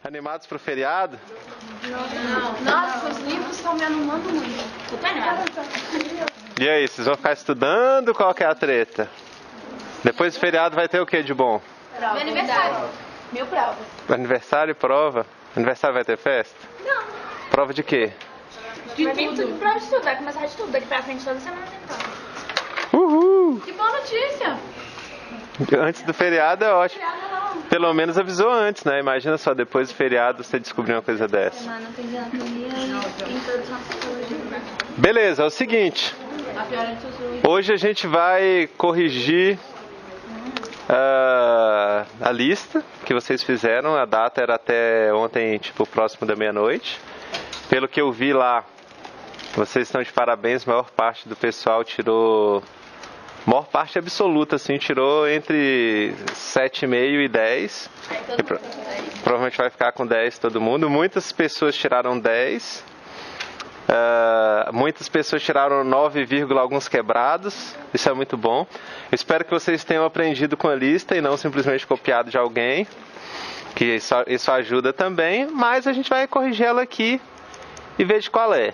Animados pro feriado? Não. Nossa, os livros estão me animando muito. Eu tô animada. E aí, vocês vão ficar estudando? Qual que é a treta? Depois do feriado vai ter o que de bom? Meu aniversário. Mil provas. Aniversário e prova? Aniversário vai ter festa? Não. Prova de quê? De tudo. Prova de tudo. Vai começar de tudo. Daqui pra frente toda semana tem prova. Uhul! Que boa notícia. Antes do feriado é ótimo. Feriado não. Pelo menos avisou antes, né? Imagina só, depois do feriado você descobrir uma coisa dessa. Semana tem anatomia e introdução à psicologia. Beleza, é o seguinte. A pior é de Hoje a gente vai corrigir a lista que vocês fizeram. A data era até ontem, tipo, próximo da meia-noite. Pelo que eu vi lá, vocês estão de parabéns. A maior parte do pessoal tirou... maior parte absoluta, assim, tirou entre 7,5 e 10. Provavelmente vai ficar com 10 todo mundo. Muitas pessoas tiraram 10. Muitas pessoas tiraram 9, alguns quebrados. Isso é muito bom. Espero que vocês tenham aprendido com a lista e não simplesmente copiado de alguém, que isso ajuda também. Mas a gente vai corrigir ela aqui e ver de qual é.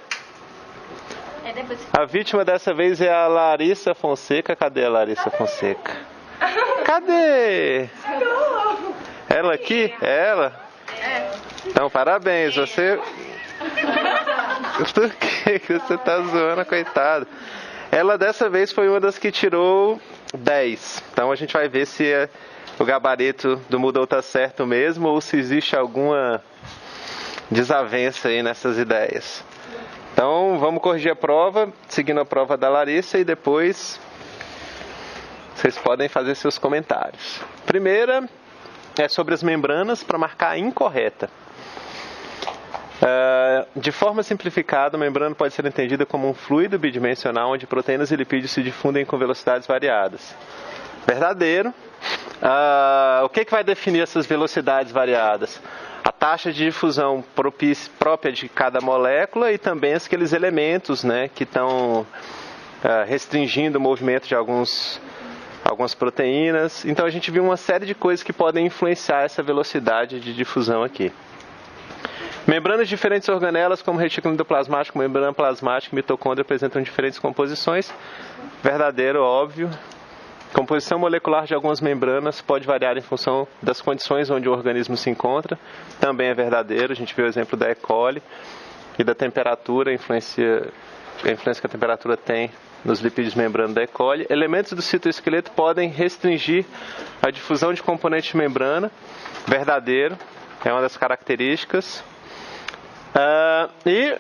A vítima dessa vez é a Larissa Fonseca. Cadê a Larissa Fonseca? Cadê? Ela aqui? É ela? Então, parabéns. Você... Por que você tá zoando, coitado? Ela dessa vez foi uma das que tirou 10. Então a gente vai ver se o gabarito do Moodle tá certo mesmo ou se existe alguma desavença aí nessas ideias. Então vamos corrigir a prova, seguindo a prova da Larissa, e depois vocês podem fazer seus comentários. Primeira é sobre as membranas para marcar a incorreta. De forma simplificada, a membrana pode ser entendida como um fluido bidimensional onde proteínas e lipídios se difundem com velocidades variadas. Verdadeiro. O que vai definir essas velocidades variadas? A taxa de difusão própria de cada molécula e também aqueles elementos, né, que estão restringindo o movimento de algumas proteínas. Então a gente viu uma série de coisas que podem influenciar essa velocidade de difusão aqui. Membranas de diferentes organelas, como retículo endoplasmático, membrana plasmática e mitocôndria, apresentam diferentes composições. Verdadeiro, óbvio. Composição molecular de algumas membranas pode variar em função das condições onde o organismo se encontra. Também é verdadeiro. A gente viu o exemplo da E. coli e da temperatura, a influência que a temperatura tem nos lipídios membrana da E. coli. Elementos do citoesqueleto podem restringir a difusão de componentes de membrana. Verdadeiro. É uma das características. E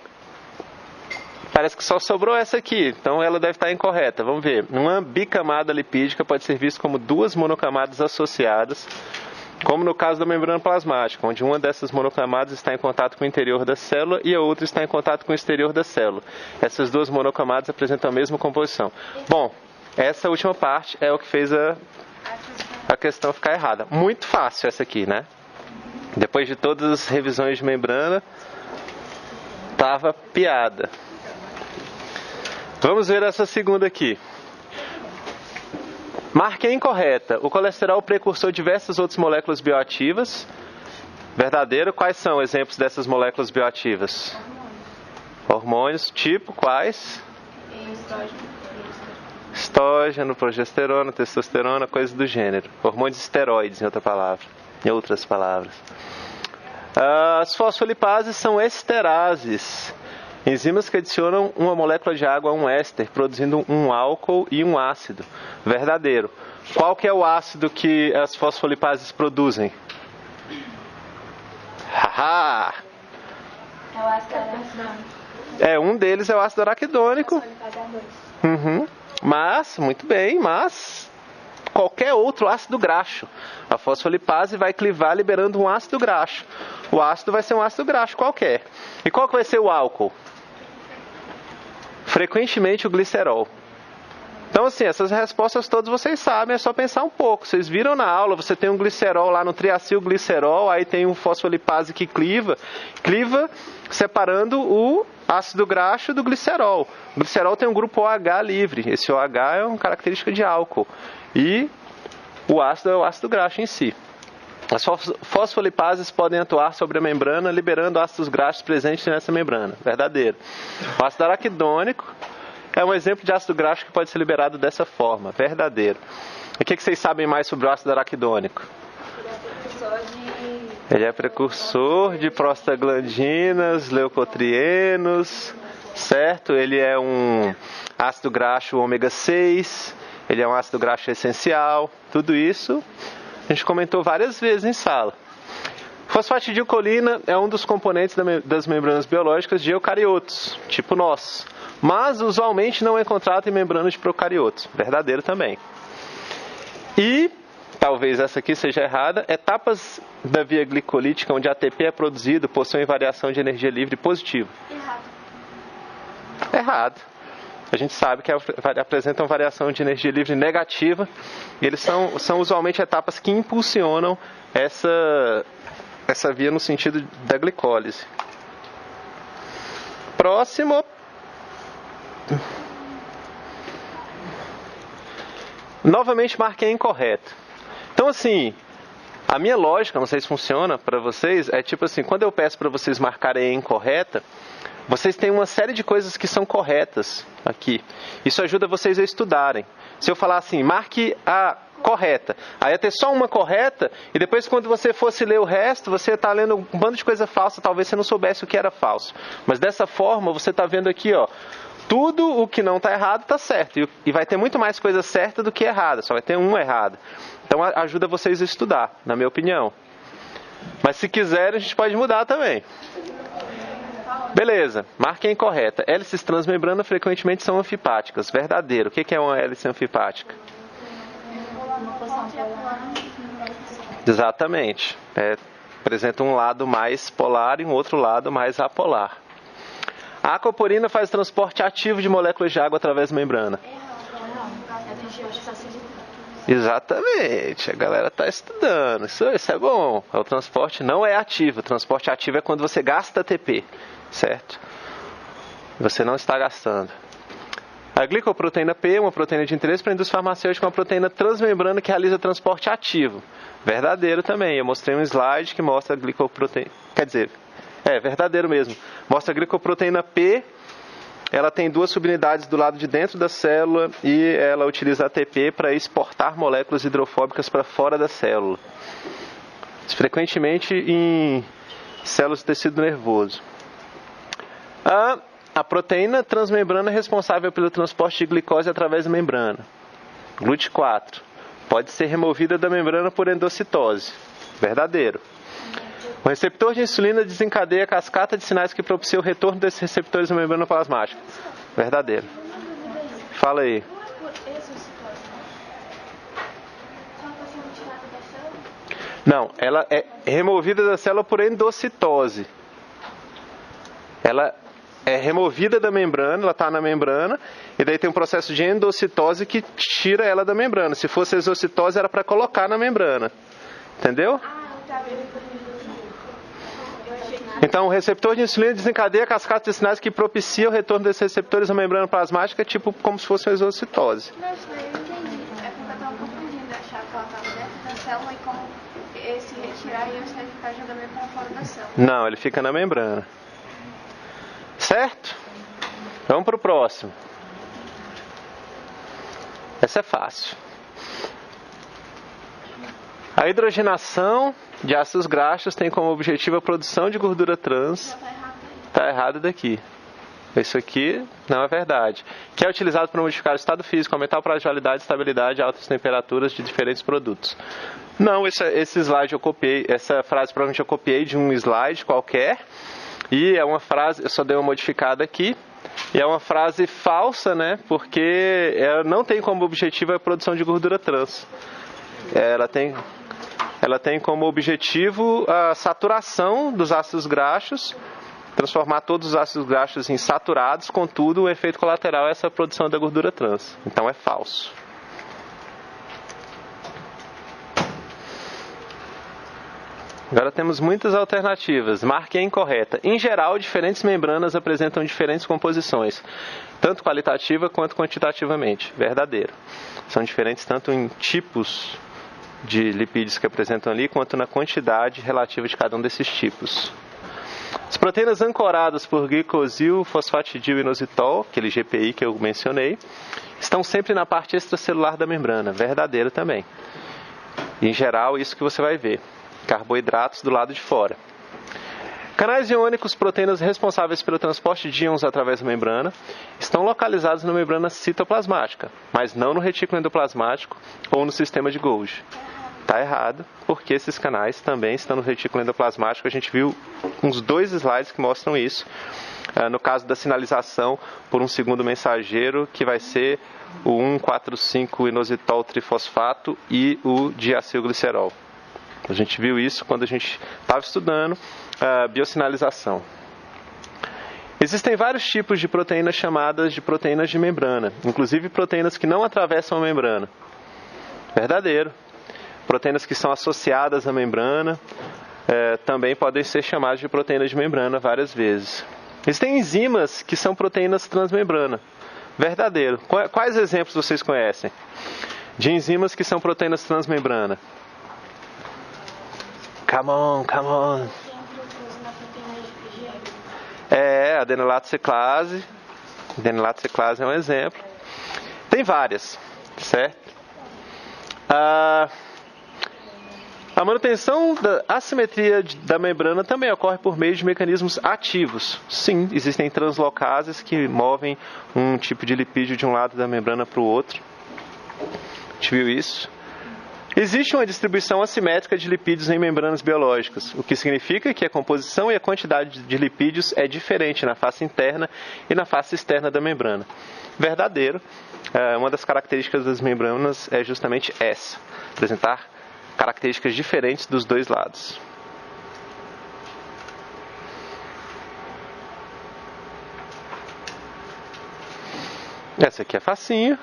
parece que só sobrou essa aqui, então ela deve estar incorreta. Vamos ver. Uma bicamada lipídica pode ser vista como duas monocamadas associadas, como no caso da membrana plasmática, onde uma dessas monocamadas está em contato com o interior da célula e a outra está em contato com o exterior da célula. Essas duas monocamadas apresentam a mesma composição. Bom, essa última parte é o que fez a questão ficar errada. Muito fácil essa aqui, né? Depois de todas as revisões de membrana, tava piada. Vamos ver essa segunda aqui. Marque a incorreta. O colesterol é o precursor de diversas outras moléculas bioativas. Verdadeiro. Quais são exemplos dessas moléculas bioativas? Hormônios. Tipo, quais? Estrógeno, progesterona, testosterona, coisas do gênero. Hormônios esteroides, em outras palavras. As fosfolipases são esterases, enzimas que adicionam uma molécula de água a um éster, produzindo um álcool e um ácido. Verdadeiro. Qual que é o ácido que as fosfolipases produzem? Haha! É o ácido araquidônico. Um deles é o ácido araquidônico. Muito bem, mas qualquer outro ácido graxo. A fosfolipase vai clivar liberando um ácido graxo. O ácido vai ser um ácido graxo qualquer. E qual que vai ser o álcool? Frequentemente o glicerol. Então, assim, essas respostas todas vocês sabem, é só pensar um pouco. Vocês viram na aula, você tem um glicerol lá no triacilglicerol, aí tem um fosfolipase que cliva separando o ácido graxo do glicerol. O glicerol tem um grupo OH livre. Esse OH é uma característica de álcool. E o ácido é o ácido graxo em si. As fosfolipases podem atuar sobre a membrana, liberando ácidos graxos presentes nessa membrana. Verdadeiro. O ácido araquidônico é um exemplo de ácido graxo que pode ser liberado dessa forma. Verdadeiro. E o que vocês sabem mais sobre o ácido araquidônico? Ele é precursor de prostaglandinas, leucotrienos, certo? Ele é um ácido graxo ômega 6, ele é um ácido graxo essencial. Tudo isso a gente comentou várias vezes em sala. Fosfatidilcolina é um dos componentes das membranas biológicas de eucariotos, tipo nós, mas usualmente não é encontrado em membranas de procariotos. Verdadeiro também. E, talvez essa aqui seja errada, etapas da via glicolítica onde ATP é produzido possuem variação de energia livre positiva. Errado. A gente sabe que apresentam variação de energia livre negativa e eles são usualmente etapas que impulsionam essa via no sentido da glicólise. Próximo. Novamente marquei incorreto. Então assim, a minha lógica, não sei se funciona para vocês, é tipo assim, quando eu peço para vocês marcarem incorreta, vocês têm uma série de coisas que são corretas aqui. Isso ajuda vocês a estudarem. Se eu falar assim, marque a correta, aí ia ter só uma correta, e depois quando você fosse ler o resto, você está lendo um bando de coisa falsa, talvez você não soubesse o que era falso. Mas dessa forma, você está vendo aqui, ó, tudo o que não está errado está certo. E vai ter muito mais coisa certa do que errada, só vai ter uma errada. Então ajuda vocês a estudar, na minha opinião. Mas se quiserem, a gente pode mudar também. Beleza, marquem incorreta. Hélices transmembrana frequentemente são anfipáticas. Verdadeiro. O que é uma hélice anfipática? Exatamente. Apresenta um lado mais polar e um outro lado mais apolar. A aquaporina faz transporte ativo de moléculas de água através da membrana. Exatamente, a galera está estudando, isso é bom. O transporte não é ativo, o transporte ativo é quando você gasta ATP, certo? Você não está gastando. A glicoproteína P é uma proteína de interesse para a indústria farmacêutica, uma proteína transmembrana que realiza transporte ativo. Verdadeiro também, eu mostrei um slide que mostra a glicoproteína, quer dizer, verdadeiro mesmo. Mostra a glicoproteína P. Ela tem duas subunidades do lado de dentro da célula e ela utiliza ATP para exportar moléculas hidrofóbicas para fora da célula. Frequentemente em células do tecido nervoso. A proteína transmembrana é responsável pelo transporte de glicose através da membrana. GLUT4. Pode ser removida da membrana por endocitose. Verdadeiro. O receptor de insulina desencadeia a cascata de sinais que propicia o retorno desses receptores na membrana plasmática. Verdadeiro. Fala aí. Não, ela é removida da célula por endocitose. Ela é removida da membrana, ela está na membrana, e daí tem um processo de endocitose que tira ela da membrana. Se fosse exocitose, era para colocar na membrana. Entendeu? Então, o receptor de insulina desencadeia a cascata de sinais que propicia o retorno desses receptores à membrana plasmática, tipo como se fosse uma exocitose. Não, isso daí eu entendi. É porque eu estava confundindo, achar que ela estava dentro da célula e como esse retirar e você ficar jogando ele para fora da célula. Não, ele fica na membrana. Certo? Vamos para o próximo. Essa é fácil. A hidrogenação de ácidos graxos tem como objetivo a produção de gordura trans. Está errado daqui. Isso aqui não é verdade. Que é utilizado para modificar o estado físico, aumentar a prazo de validade, estabilidade e altas temperaturas de diferentes produtos. Não, esse slide eu copiei, essa frase provavelmente eu copiei de um slide qualquer. E é uma frase, eu só dei uma modificada aqui. E é uma frase falsa, né? Porque ela não tem como objetivo a produção de gordura trans. Ela tem como objetivo a saturação dos ácidos graxos, transformar todos os ácidos graxos em saturados, contudo, o efeito colateral é essa produção da gordura trans. Então é falso. Agora temos muitas alternativas. Marque a incorreta. Em geral, diferentes membranas apresentam diferentes composições, tanto qualitativa quanto quantitativamente. Verdadeiro. São diferentes tanto em tipos de lipídios que apresentam ali, quanto na quantidade relativa de cada um desses tipos. As proteínas ancoradas por glicosil, fosfatidil-inositol, aquele GPI que eu mencionei, estão sempre na parte extracelular da membrana, verdadeiro também. Em geral, isso que você vai ver, carboidratos do lado de fora. Canais iônicos, proteínas responsáveis pelo transporte de íons através da membrana, estão localizados na membrana citoplasmática, mas não no retículo endoplasmático ou no sistema de Golgi. Está errado, porque esses canais também estão no retículo endoplasmático. A gente viu uns 2 slides que mostram isso. No caso da sinalização por um segundo mensageiro, que vai ser o 1,4,5-inositol trifosfato e o diacilglicerol. A gente viu isso quando a gente estava estudando biosinalização. Existem vários tipos de proteínas chamadas de proteínas de membrana, inclusive proteínas que não atravessam a membrana. Verdadeiro. Proteínas que são associadas à membrana também podem ser chamadas de proteínas de membrana várias vezes. Existem enzimas que são proteínas transmembrana. Verdadeiro. Quais exemplos vocês conhecem de enzimas que são proteínas transmembrana? Come on, come on. Adenolato ciclase. Adenolato ciclase é um exemplo. Tem várias, certo? A manutenção da assimetria da membrana também ocorre por meio de mecanismos ativos. Sim, existem translocases que movem um tipo de lipídio de um lado da membrana para o outro. A gente viu isso. Existe uma distribuição assimétrica de lipídios em membranas biológicas, o que significa que a composição e a quantidade de lipídios é diferente na face interna e na face externa da membrana. Verdadeiro. Uma das características das membranas é justamente essa, apresentar características diferentes dos dois lados. Essa aqui é facinho.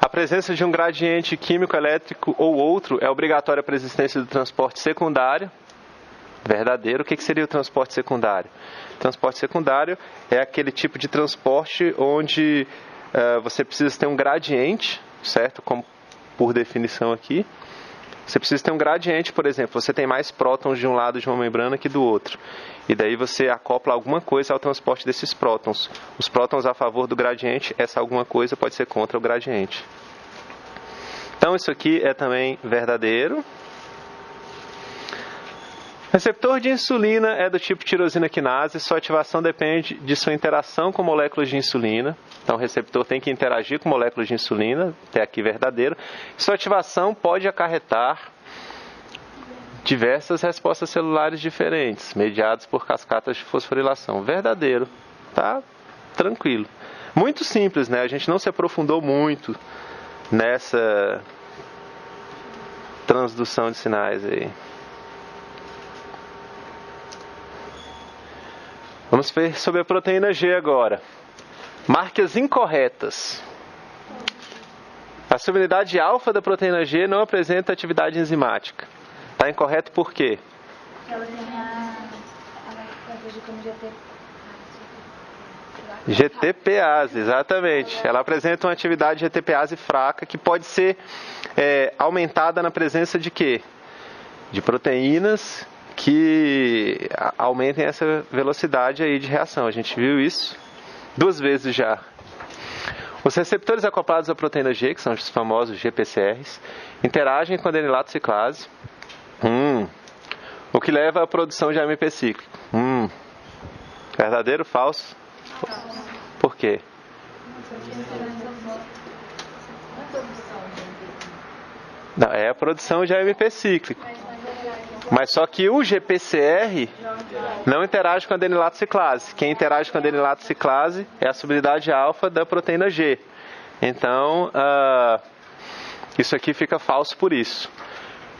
A presença de um gradiente químico, elétrico ou outro é obrigatória para a existência do transporte secundário. Verdadeiro. O que seria o transporte secundário? O transporte secundário é aquele tipo de transporte onde você precisa ter um gradiente, certo? Como por definição aqui. Você precisa ter um gradiente, por exemplo, você tem mais prótons de um lado de uma membrana que do outro. E daí você acopla alguma coisa ao transporte desses prótons. Os prótons a favor do gradiente, essa alguma coisa pode ser contra o gradiente. Então isso aqui é também verdadeiro. Receptor de insulina é do tipo tirosina quinase, sua ativação depende de sua interação com moléculas de insulina. Então o receptor tem que interagir com moléculas de insulina, até aqui verdadeiro. Sua ativação pode acarretar diversas respostas celulares diferentes, mediadas por cascatas de fosforilação. Verdadeiro, tá? Tranquilo. Muito simples, né? A gente não se aprofundou muito nessa transdução de sinais aí. Vamos ver sobre a proteína G agora. Marcas incorretas. A subunidade alfa da proteína G não apresenta atividade enzimática. Está incorreto por quê? Ela tem como GTPase, exatamente. Ela apresenta uma atividade GTPase fraca que pode ser aumentada na presença de quê? De proteínas que aumentem essa velocidade aí de reação. A gente viu isso 2 vezes já. Os receptores acoplados à proteína G, que são os famosos GPCRs, interagem com a adenilato ciclase, o que leva à produção de AMP cíclico. Verdadeiro ou falso? Por quê? Não, é a produção de AMP cíclico. Mas só que o GPCR não interage com a adenilato ciclase. Quem interage com a adenilato ciclase é a subunidade alfa da proteína G. Então, isso aqui fica falso por isso.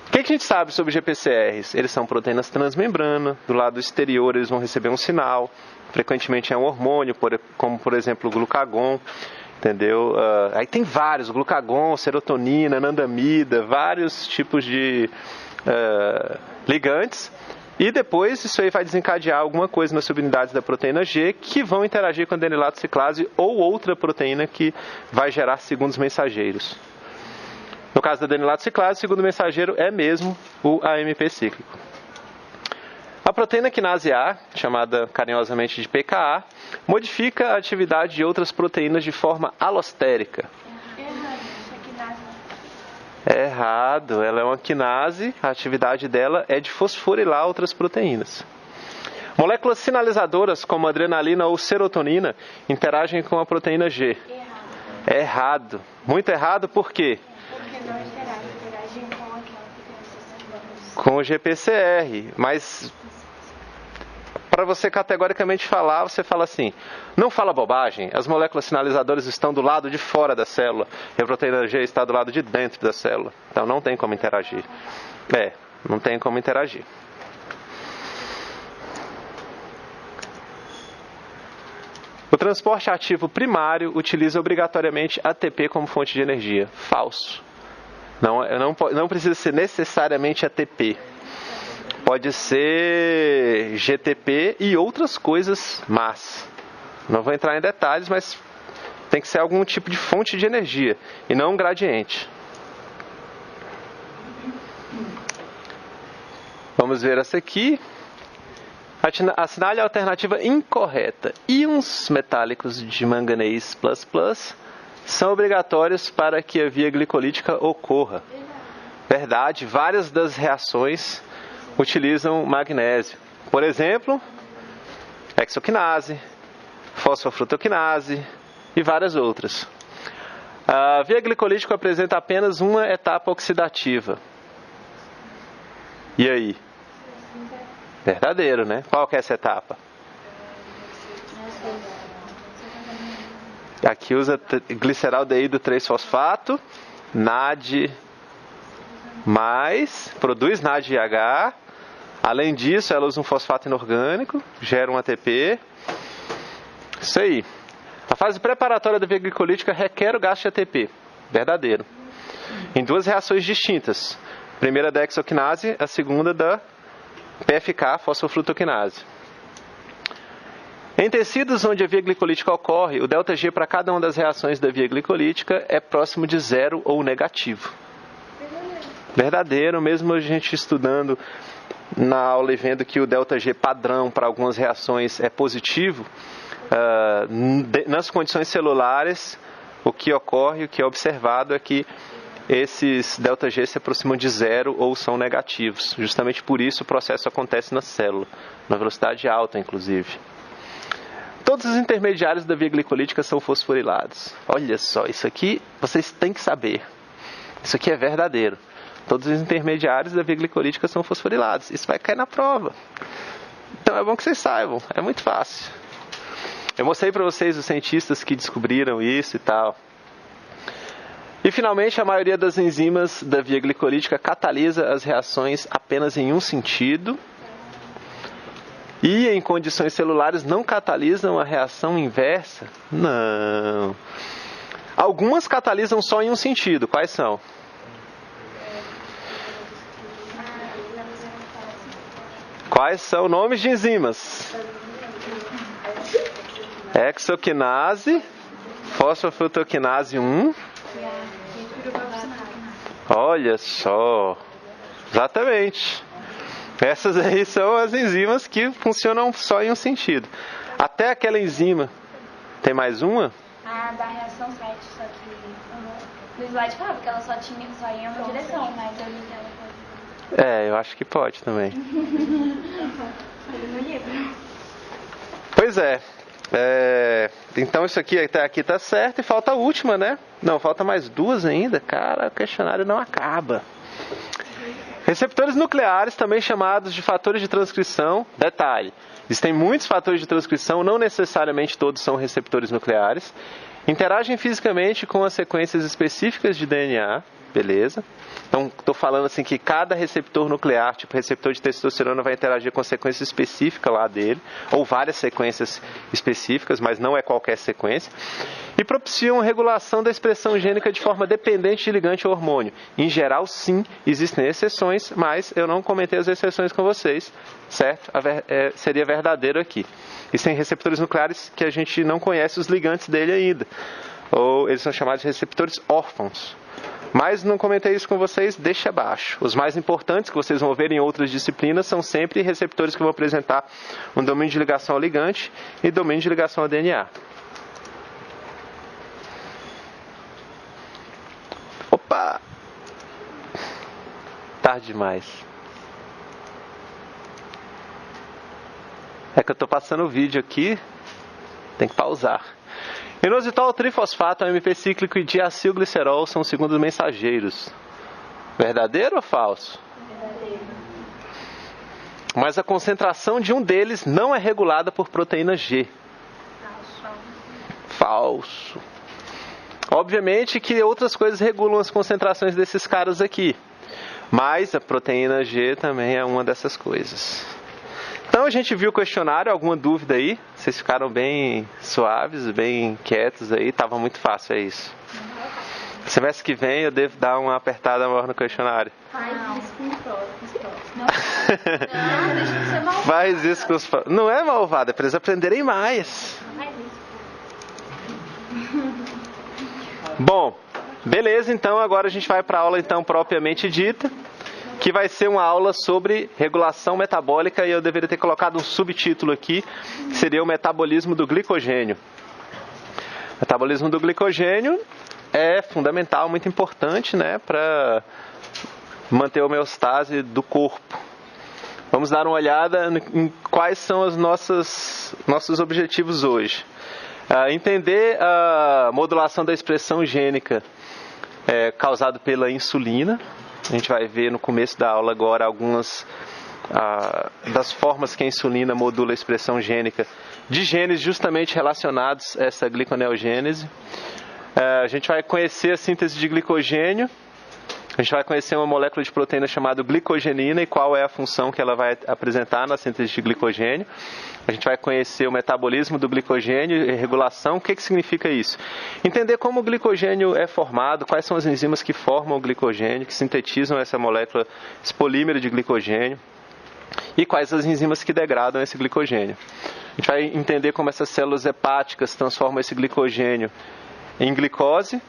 O que a gente sabe sobre GPCRs? Eles são proteínas transmembrana. Do lado exterior eles vão receber um sinal. Frequentemente é um hormônio, como por exemplo o glucagon. Entendeu? Aí tem vários, glucagon, serotonina, anandamida, vários tipos de ligantes, e depois isso aí vai desencadear alguma coisa nas subunidades da proteína G que vão interagir com a adenilato ciclase ou outra proteína que vai gerar segundos mensageiros. No caso da adenilato ciclase, o segundo mensageiro é mesmo o AMP cíclico. A proteína quinase A, chamada carinhosamente de PKA, modifica a atividade de outras proteínas de forma alostérica. É errado, ela é uma quinase, a atividade dela é de fosforilar outras proteínas. Moléculas sinalizadoras como adrenalina ou serotonina interagem com a proteína G. É errado, muito errado, por quê? Porque não interagem com aquela que tem Com o GPCR, mas para você categoricamente falar, você fala assim, não fala bobagem, as moléculas sinalizadoras estão do lado de fora da célula, e a proteína G está do lado de dentro da célula, então não tem como interagir. Não tem como interagir. O transporte ativo primário utiliza obrigatoriamente ATP como fonte de energia. Falso. Não precisa ser necessariamente ATP. Pode ser GTP e outras coisas más. Não vou entrar em detalhes, mas tem que ser algum tipo de fonte de energia e não um gradiente. Vamos ver essa aqui. Assinale a alternativa incorreta. Íons metálicos de manganês ++ são obrigatórios para que a via glicolítica ocorra. Verdade, várias das reações utilizam magnésio. Por exemplo, hexoquinase, fosfofrutoquinase e várias outras. A via glicolítica apresenta apenas uma etapa oxidativa. E aí? Verdadeiro, né? Qual que é essa etapa? Aqui usa gliceraldeído 3-fosfato, NAD+, produz NADH. Além disso, ela usa um fosfato inorgânico, gera um ATP. Isso aí. A fase preparatória da via glicolítica requer o gasto de ATP. Verdadeiro. Em duas reações distintas. A primeira da hexoquinase, a segunda da PFK, fosfofrutoquinase. Em tecidos onde a via glicolítica ocorre, o ΔG para cada uma das reações da via glicolítica é próximo de zero ou negativo. Verdadeiro, mesmo a gente estudando na aula e vendo que o ΔG padrão para algumas reações é positivo, nas condições celulares, o que ocorre, o que é observado é que esses ΔG se aproximam de zero ou são negativos. Justamente por isso o processo acontece na célula, na velocidade alta, inclusive. Todos os intermediários da via glicolítica são fosforilados. Olha só, isso aqui vocês têm que saber. Isso aqui é verdadeiro. Todos os intermediários da via glicolítica são fosforilados. Isso vai cair na prova. Então é bom que vocês saibam, é muito fácil. Eu mostrei para vocês os cientistas que descobriram isso e tal. E, finalmente, a maioria das enzimas da via glicolítica catalisa as reações apenas em um sentido e, em condições celulares, não catalisam a reação inversa? Não. Algumas catalisam só em um sentido. Quais são? Quais são nomes de enzimas? Hexoquinase, fosfofrutoquinase 1... Olha só, exatamente. Essas aí são as enzimas que funcionam só em um sentido. Até aquela enzima, tem mais uma? Da reação 7, só que no slide falava que ela só ia em uma direção, mas eu li que ela pode. Eu acho que pode também. No livro. Pois é. Então isso aqui até aqui tá certo e falta a última, né? Não, falta mais duas ainda. Cara, o questionário não acaba. Receptores nucleares, também chamados de fatores de transcrição. Detalhe, existem muitos fatores de transcrição, não necessariamente todos são receptores nucleares. Interagem fisicamente com as sequências específicas de DNA. Beleza? Então, estou falando assim que cada receptor nuclear, tipo receptor de testosterona, vai interagir com a sequência específica lá dele, ou várias sequências específicas, mas não é qualquer sequência. E propiciam regulação da expressão gênica de forma dependente de ligante ou hormônio. Em geral, sim, existem exceções, mas eu não comentei as exceções com vocês, certo? Seria verdadeiro aqui. E tem receptores nucleares que a gente não conhece os ligantes dele ainda, ou eles são chamados de receptores órfãos. Mas não comentei isso com vocês, deixa abaixo. Os mais importantes que vocês vão ver em outras disciplinas são sempre receptores que vão apresentar um domínio de ligação ao ligante e domínio de ligação ao DNA. Opa! Tarde demais. É que eu estou passando o vídeo aqui, tem que pausar. Inositol, trifosfato, AMP cíclico e diacilglicerol são os segundos mensageiros. Verdadeiro ou falso? Verdadeiro. Mas a concentração de um deles não é regulada por proteína G. Falso. Obviamente que outras coisas regulam as concentrações desses caras aqui. Mas a proteína G também é uma dessas coisas. Então a gente viu o questionário, alguma dúvida aí? Vocês ficaram bem suaves, bem quietos aí, estava muito fácil, é isso. Semestre que vem eu devo dar uma apertada maior no questionário. Faz isso com os próximos. Não, deixa de ser malvado. Faz isso com os próximos. Não é malvado, é para eles aprenderem mais. Faz isso. Bom, beleza, então agora a gente vai para a aula então propriamente dita, que vai ser uma aula sobre regulação metabólica, e eu deveria ter colocado um subtítulo aqui, que seria o metabolismo do glicogênio. O metabolismo do glicogênio é fundamental, muito importante, né, para manter a homeostase do corpo. Vamos dar uma olhada em quais são os nossos objetivos hoje. Entender a modulação da expressão gênica causada pela insulina. A gente vai ver no começo da aula agora algumas das formas que a insulina modula a expressão gênica de genes justamente relacionados a essa gliconeogênese. A gente vai conhecer a síntese de glicogênio. A gente vai conhecer uma molécula de proteína chamada glicogenina e qual é a função que ela vai apresentar na síntese de glicogênio. A gente vai conhecer o metabolismo do glicogênio e regulação. O que significa isso? Entender como o glicogênio é formado, quais são as enzimas que formam o glicogênio, que sintetizam essa molécula, esse polímero de glicogênio, e quais as enzimas que degradam esse glicogênio. A gente vai entender como essas células hepáticas transformam esse glicogênio em glicose,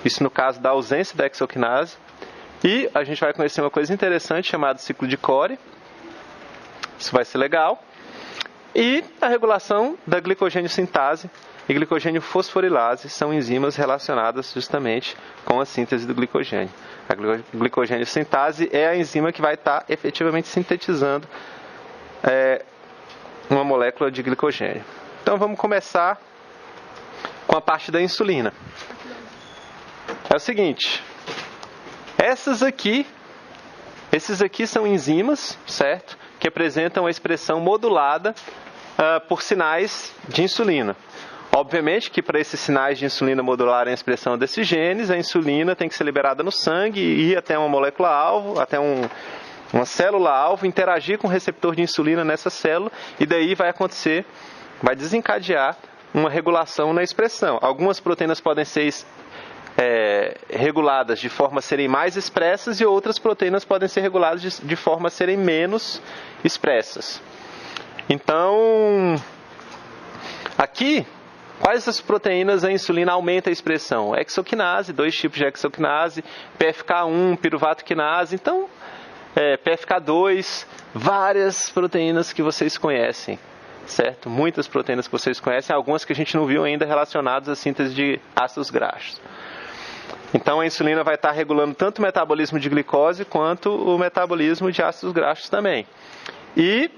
isso no caso da ausência da hexoquinase. E a gente vai conhecer uma coisa interessante chamada ciclo de Cori. Isso vai ser legal. E a regulação da glicogênio sintase e glicogênio fosforilase são enzimas relacionadas justamente com a síntese do glicogênio. A glicogênio sintase é a enzima que vai estar efetivamente sintetizando uma molécula de glicogênio. Então vamos começar com a parte da insulina. É o seguinte, esses aqui são enzimas, certo? Que apresentam a expressão modulada por sinais de insulina. Obviamente que para esses sinais de insulina modularem a expressão desses genes, a insulina tem que ser liberada no sangue e ir até uma molécula-alvo, até uma célula-alvo, interagir com o receptor de insulina nessa célula, e daí vai desencadear uma regulação na expressão. Algumas proteínas podem ser reguladas de forma a serem mais expressas e outras proteínas podem ser reguladas de forma a serem menos expressas. Então, aqui, quais as proteínas a insulina aumenta a expressão? Hexoquinase, 2 tipos de hexoquinase, PFK1, piruvato quinase, então, PFK2, várias proteínas que vocês conhecem, certo? Muitas proteínas que vocês conhecem, algumas que a gente não viu ainda relacionadas à síntese de ácidos graxos. Então a insulina vai estar regulando tanto o metabolismo de glicose quanto o metabolismo de ácidos graxos também. E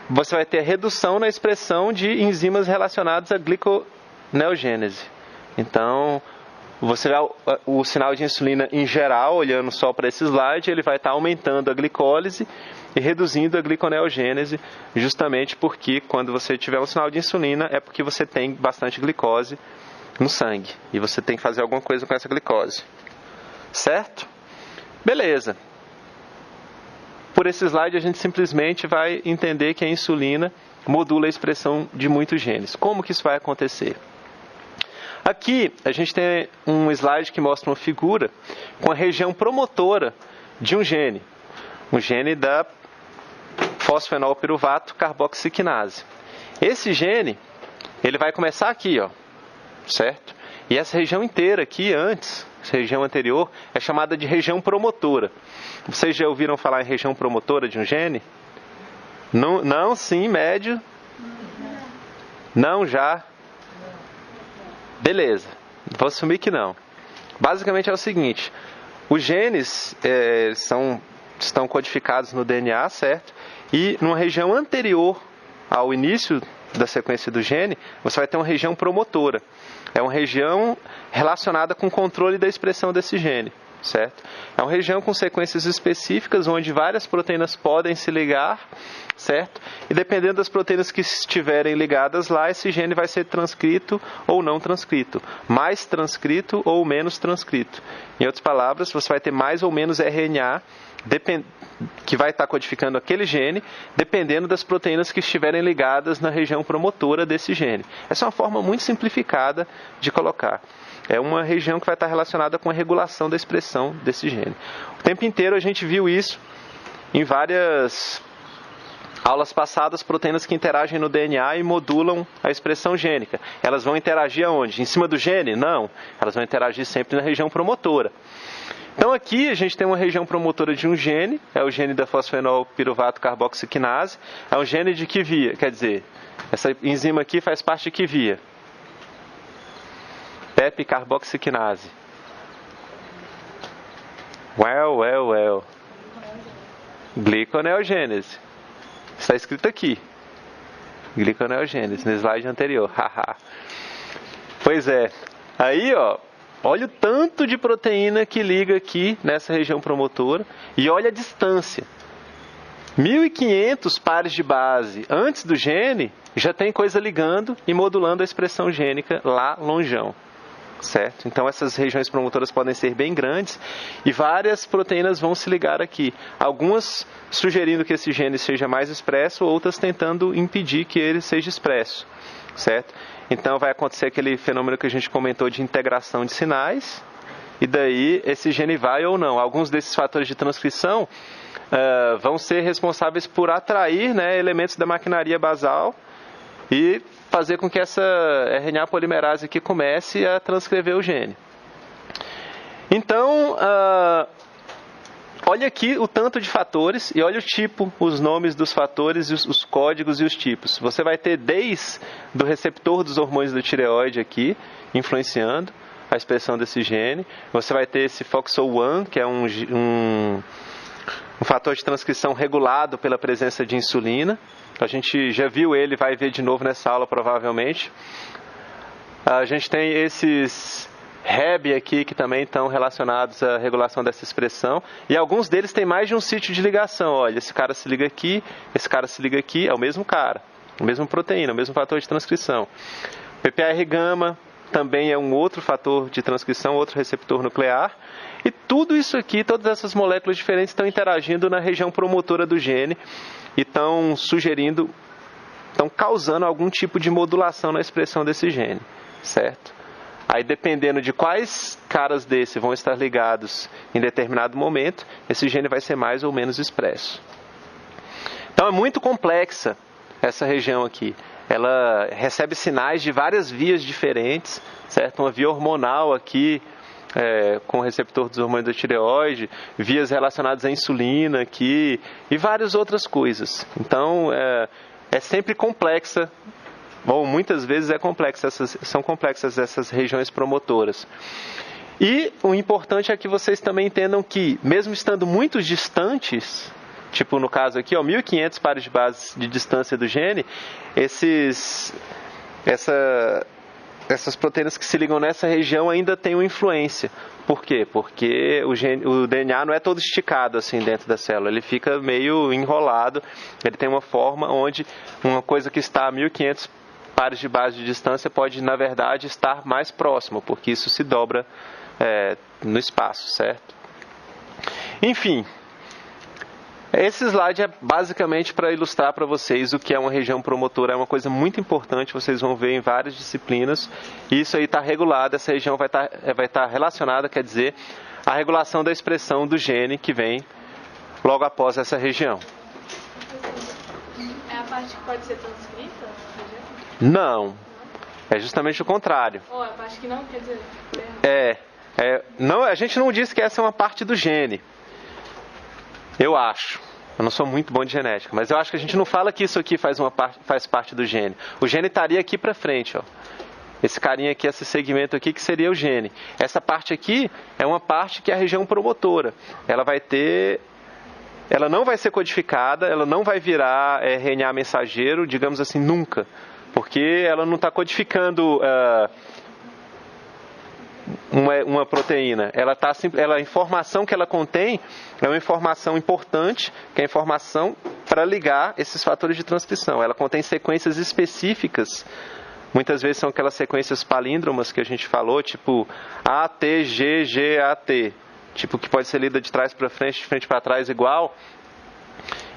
você vai ter redução na expressão de enzimas relacionadas à gliconeogênese. Então, o sinal de insulina em geral, olhando só para esse slide, ele vai estar aumentando a glicólise e reduzindo a gliconeogênese, justamente porque quando você tiver um sinal de insulina é porque você tem bastante glicose no sangue e você tem que fazer alguma coisa com essa glicose, certo? Beleza. Por esse slide a gente simplesmente vai entender que a insulina modula a expressão de muitos genes. Como que isso vai acontecer? Aqui a gente tem um slide que mostra uma figura com a região promotora de um gene da fosfenolpiruvato carboxiquinase. Esse gene, ele vai começar aqui, ó, certo? E essa região inteira aqui antes região anterior, é chamada de região promotora. Vocês já ouviram falar em região promotora de um gene? Não, não, sim, médio? Não, já? Beleza, vou assumir que não. Basicamente é o seguinte, os genes estão codificados no DNA, certo? E numa região anterior ao início da sequência do gene, você vai ter uma região promotora. É uma região relacionada com o controle da expressão desse gene, certo? É uma região com sequências específicas onde várias proteínas podem se ligar, certo? E dependendo das proteínas que estiverem ligadas lá, esse gene vai ser transcrito ou não transcrito, mais transcrito ou menos transcrito. Em outras palavras, você vai ter mais ou menos RNA que vai estar codificando aquele gene, dependendo das proteínas que estiverem ligadas na região promotora desse gene. Essa é uma forma muito simplificada de colocar. É uma região que vai estar relacionada com a regulação da expressão desse gene. O tempo inteiro a gente viu isso em várias aulas passadas, proteínas que interagem no DNA e modulam a expressão gênica. Elas vão interagir aonde? Em cima do gene? Não. Elas vão interagir sempre na região promotora. Então aqui a gente tem uma região promotora de um gene, é o gene da fosfenol piruvato carboxiquinase. É um gene de que via? Quer dizer, essa enzima aqui faz parte de que via? PEP carboxiquinase. Well. Gliconeogênese. Está escrito aqui. Gliconeogênese, no slide anterior. Pois é. Aí, ó, olha o tanto de proteína que liga aqui nessa região promotora e olha a distância. 1.500 pares de base antes do gene, já tem coisa ligando e modulando a expressão gênica lá longeão. Certo? Então essas regiões promotoras podem ser bem grandes e várias proteínas vão se ligar aqui. Algumas sugerindo que esse gene seja mais expresso, outras tentando impedir que ele seja expresso. Certo? Então vai acontecer aquele fenômeno que a gente comentou de integração de sinais, e daí esse gene vai ou não. Alguns desses fatores de transcrição vão ser responsáveis por atrair, né, elementos da maquinaria basal e fazer com que essa RNA polimerase aqui comece a transcrever o gene. Então, olha aqui o tanto de fatores e olha o tipo, os nomes dos fatores, os códigos e os tipos. Você vai ter desde do receptor dos hormônios da tireoide aqui, influenciando a expressão desse gene. Você vai ter esse FOXO1, que é um fator de transcrição regulado pela presença de insulina. A gente já viu ele, vai ver de novo nessa aula provavelmente. A gente tem esses Reb aqui que também estão relacionados à regulação dessa expressão. E alguns deles têm mais de um sítio de ligação. Olha, esse cara se liga aqui, esse cara se liga aqui, é o mesmo cara, a mesma proteína, o mesmo fator de transcrição. PPAR-gama também é um outro fator de transcrição, outro receptor nuclear. E tudo isso aqui, todas essas moléculas diferentes estão interagindo na região promotora do gene e estão sugerindo, estão causando algum tipo de modulação na expressão desse gene, certo? Aí, dependendo de quais caras desse vão estar ligados em determinado momento, esse gene vai ser mais ou menos expresso. Então, é muito complexa essa região aqui. Ela recebe sinais de várias vias diferentes, certo? Uma via hormonal aqui, com o receptor dos hormônios da tireoide, vias relacionadas à insulina aqui, e várias outras coisas. Então, é sempre complexa, ou muitas vezes são complexas essas regiões promotoras. E o importante é que vocês também entendam que, mesmo estando muito distantes, tipo no caso aqui, 1.500 pares de bases de distância do gene, essas proteínas que se ligam nessa região ainda têm uma influência. Por quê? Porque o DNA não é todo esticado assim dentro da célula, ele fica meio enrolado, ele tem uma forma onde uma coisa que está a 1.500 pares de base de distância pode, na verdade, estar mais próximo, porque isso se dobra no espaço, certo? Enfim, esse slide é basicamente para ilustrar para vocês o que é uma região promotora. É uma coisa muito importante, vocês vão ver em várias disciplinas. E isso aí está regulado, essa região vai estar relacionada, quer dizer, à regulação da expressão do gene que vem logo após essa região. É a parte que pode ser transcrita? Não, é justamente o contrário. Ou a parte que não, quer dizer... Não, a gente não diz que essa é uma parte do gene. Eu acho. Eu não sou muito bom de genética, mas eu acho que a gente não fala que isso aqui faz parte do gene. O gene estaria aqui para frente, ó. Esse carinha aqui, esse segmento aqui, que seria o gene. Essa parte aqui é uma parte que é a região promotora. Ela não vai ser codificada, ela não vai virar RNA mensageiro, digamos assim, nunca. Porque ela não está codificando uma proteína. A informação que ela contém é uma informação importante, que é a informação para ligar esses fatores de transcrição. Ela contém sequências específicas. Muitas vezes são aquelas sequências palíndromas que a gente falou, tipo ATGGAT, tipo que pode ser lida de trás para frente, de frente para trás igual.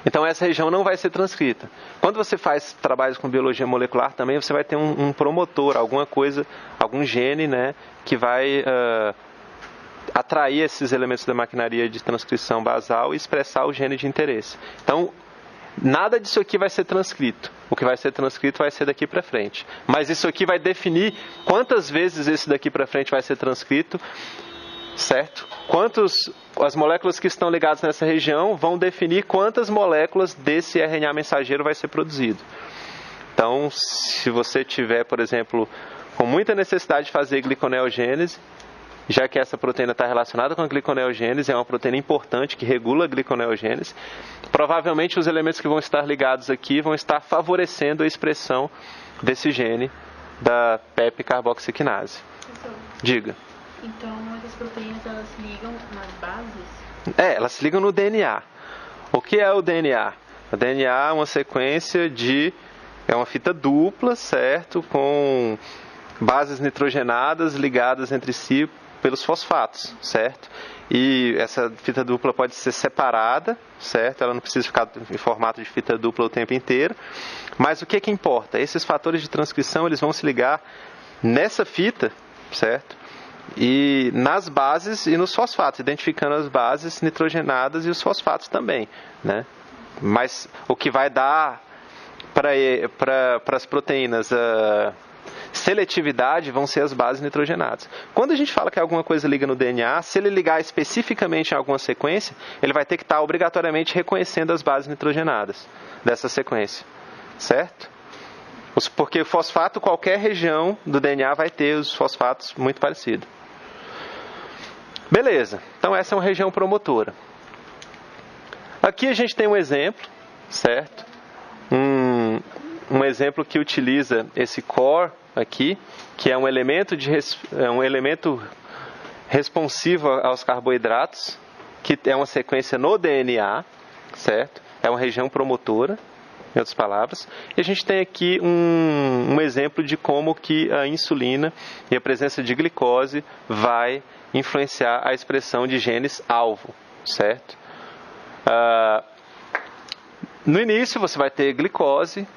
Então essa região não vai ser transcrita. Quando você faz trabalhos com biologia molecular também, você vai ter um promotor, alguma coisa, algum gene, né, que vai atrair esses elementos da maquinaria de transcrição basal e expressar o gene de interesse. Então, nada disso aqui vai ser transcrito. O que vai ser transcrito vai ser daqui para frente. Mas isso aqui vai definir quantas vezes esse daqui para frente vai ser transcrito, certo? As moléculas que estão ligadas nessa região vão definir quantas moléculas desse RNA mensageiro vai ser produzido. Então, se você tiver, por exemplo, com muita necessidade de fazer gliconeogênese, já que essa proteína está relacionada com a gliconeogênese, é uma proteína importante que regula a gliconeogênese, provavelmente os elementos que vão estar ligados aqui vão estar favorecendo a expressão desse gene da PEP-carboxiquinase. Diga. Então, essas proteínas, elas se ligam nas bases? Elas se ligam no DNA. O que é o DNA? O DNA é uma sequência é uma fita dupla, certo? Com bases nitrogenadas ligadas entre si pelos fosfatos, certo? E essa fita dupla pode ser separada, certo? Ela não precisa ficar em formato de fita dupla o tempo inteiro. Mas o que importa? Esses fatores de transcrição, eles vão se ligar nessa fita, certo? E nas bases e nos fosfatos, identificando as bases nitrogenadas e os fosfatos também, né? Mas o que vai dar para as proteínas seletividade vão ser as bases nitrogenadas. Quando a gente fala que alguma coisa liga no DNA, se ele ligar especificamente em alguma sequência, ele vai ter que estar obrigatoriamente reconhecendo as bases nitrogenadas dessa sequência, certo? Porque fosfato, qualquer região do DNA vai ter os fosfatos muito parecidos. Beleza, então essa é uma região promotora. Aqui a gente tem um exemplo, certo? Um exemplo que utiliza esse core aqui, que é um elemento responsivo aos carboidratos, que é uma sequência no DNA, certo? É uma região promotora, em outras palavras. E a gente tem aqui um exemplo de como que a insulina e a presença de glicose vai influenciar a expressão de genes alvo, certo? No início você vai ter glicose.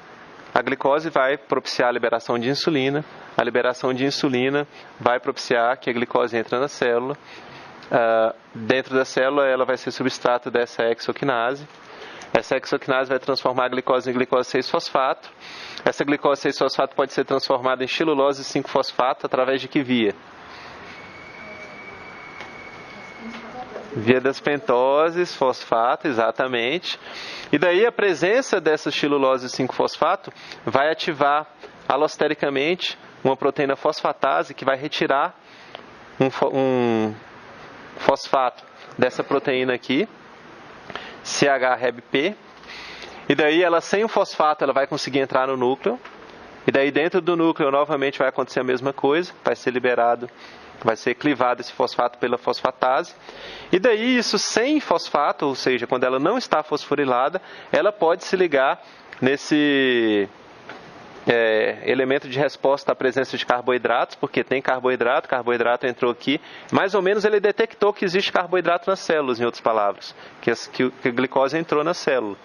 A glicose vai propiciar a liberação de insulina. A liberação de insulina vai propiciar que a glicose entre na célula. Dentro da célula ela vai ser substrato dessa hexoquinase. Essa hexoquinase vai transformar a glicose em glicose 6-fosfato. Essa glicose 6-fosfato pode ser transformada em xilulose 5-fosfato através de que via? Via das pentoses, fosfato, exatamente. E daí a presença dessa xilulose 5-fosfato vai ativar alostericamente uma proteína fosfatase que vai retirar um fosfato dessa proteína aqui, CH-REBP. E daí ela sem o fosfato ela vai conseguir entrar no núcleo. E daí dentro do núcleo novamente vai acontecer a mesma coisa, vai ser liberado, vai ser clivado esse fosfato pela fosfatase. E daí isso sem fosfato, ou seja, quando ela não está fosforilada, ela pode se ligar nesse elemento de resposta à presença de carboidratos, porque tem carboidrato entrou aqui. Mais ou menos ele detectou que existe carboidrato nas células, em outras palavras, que a glicose entrou na célula.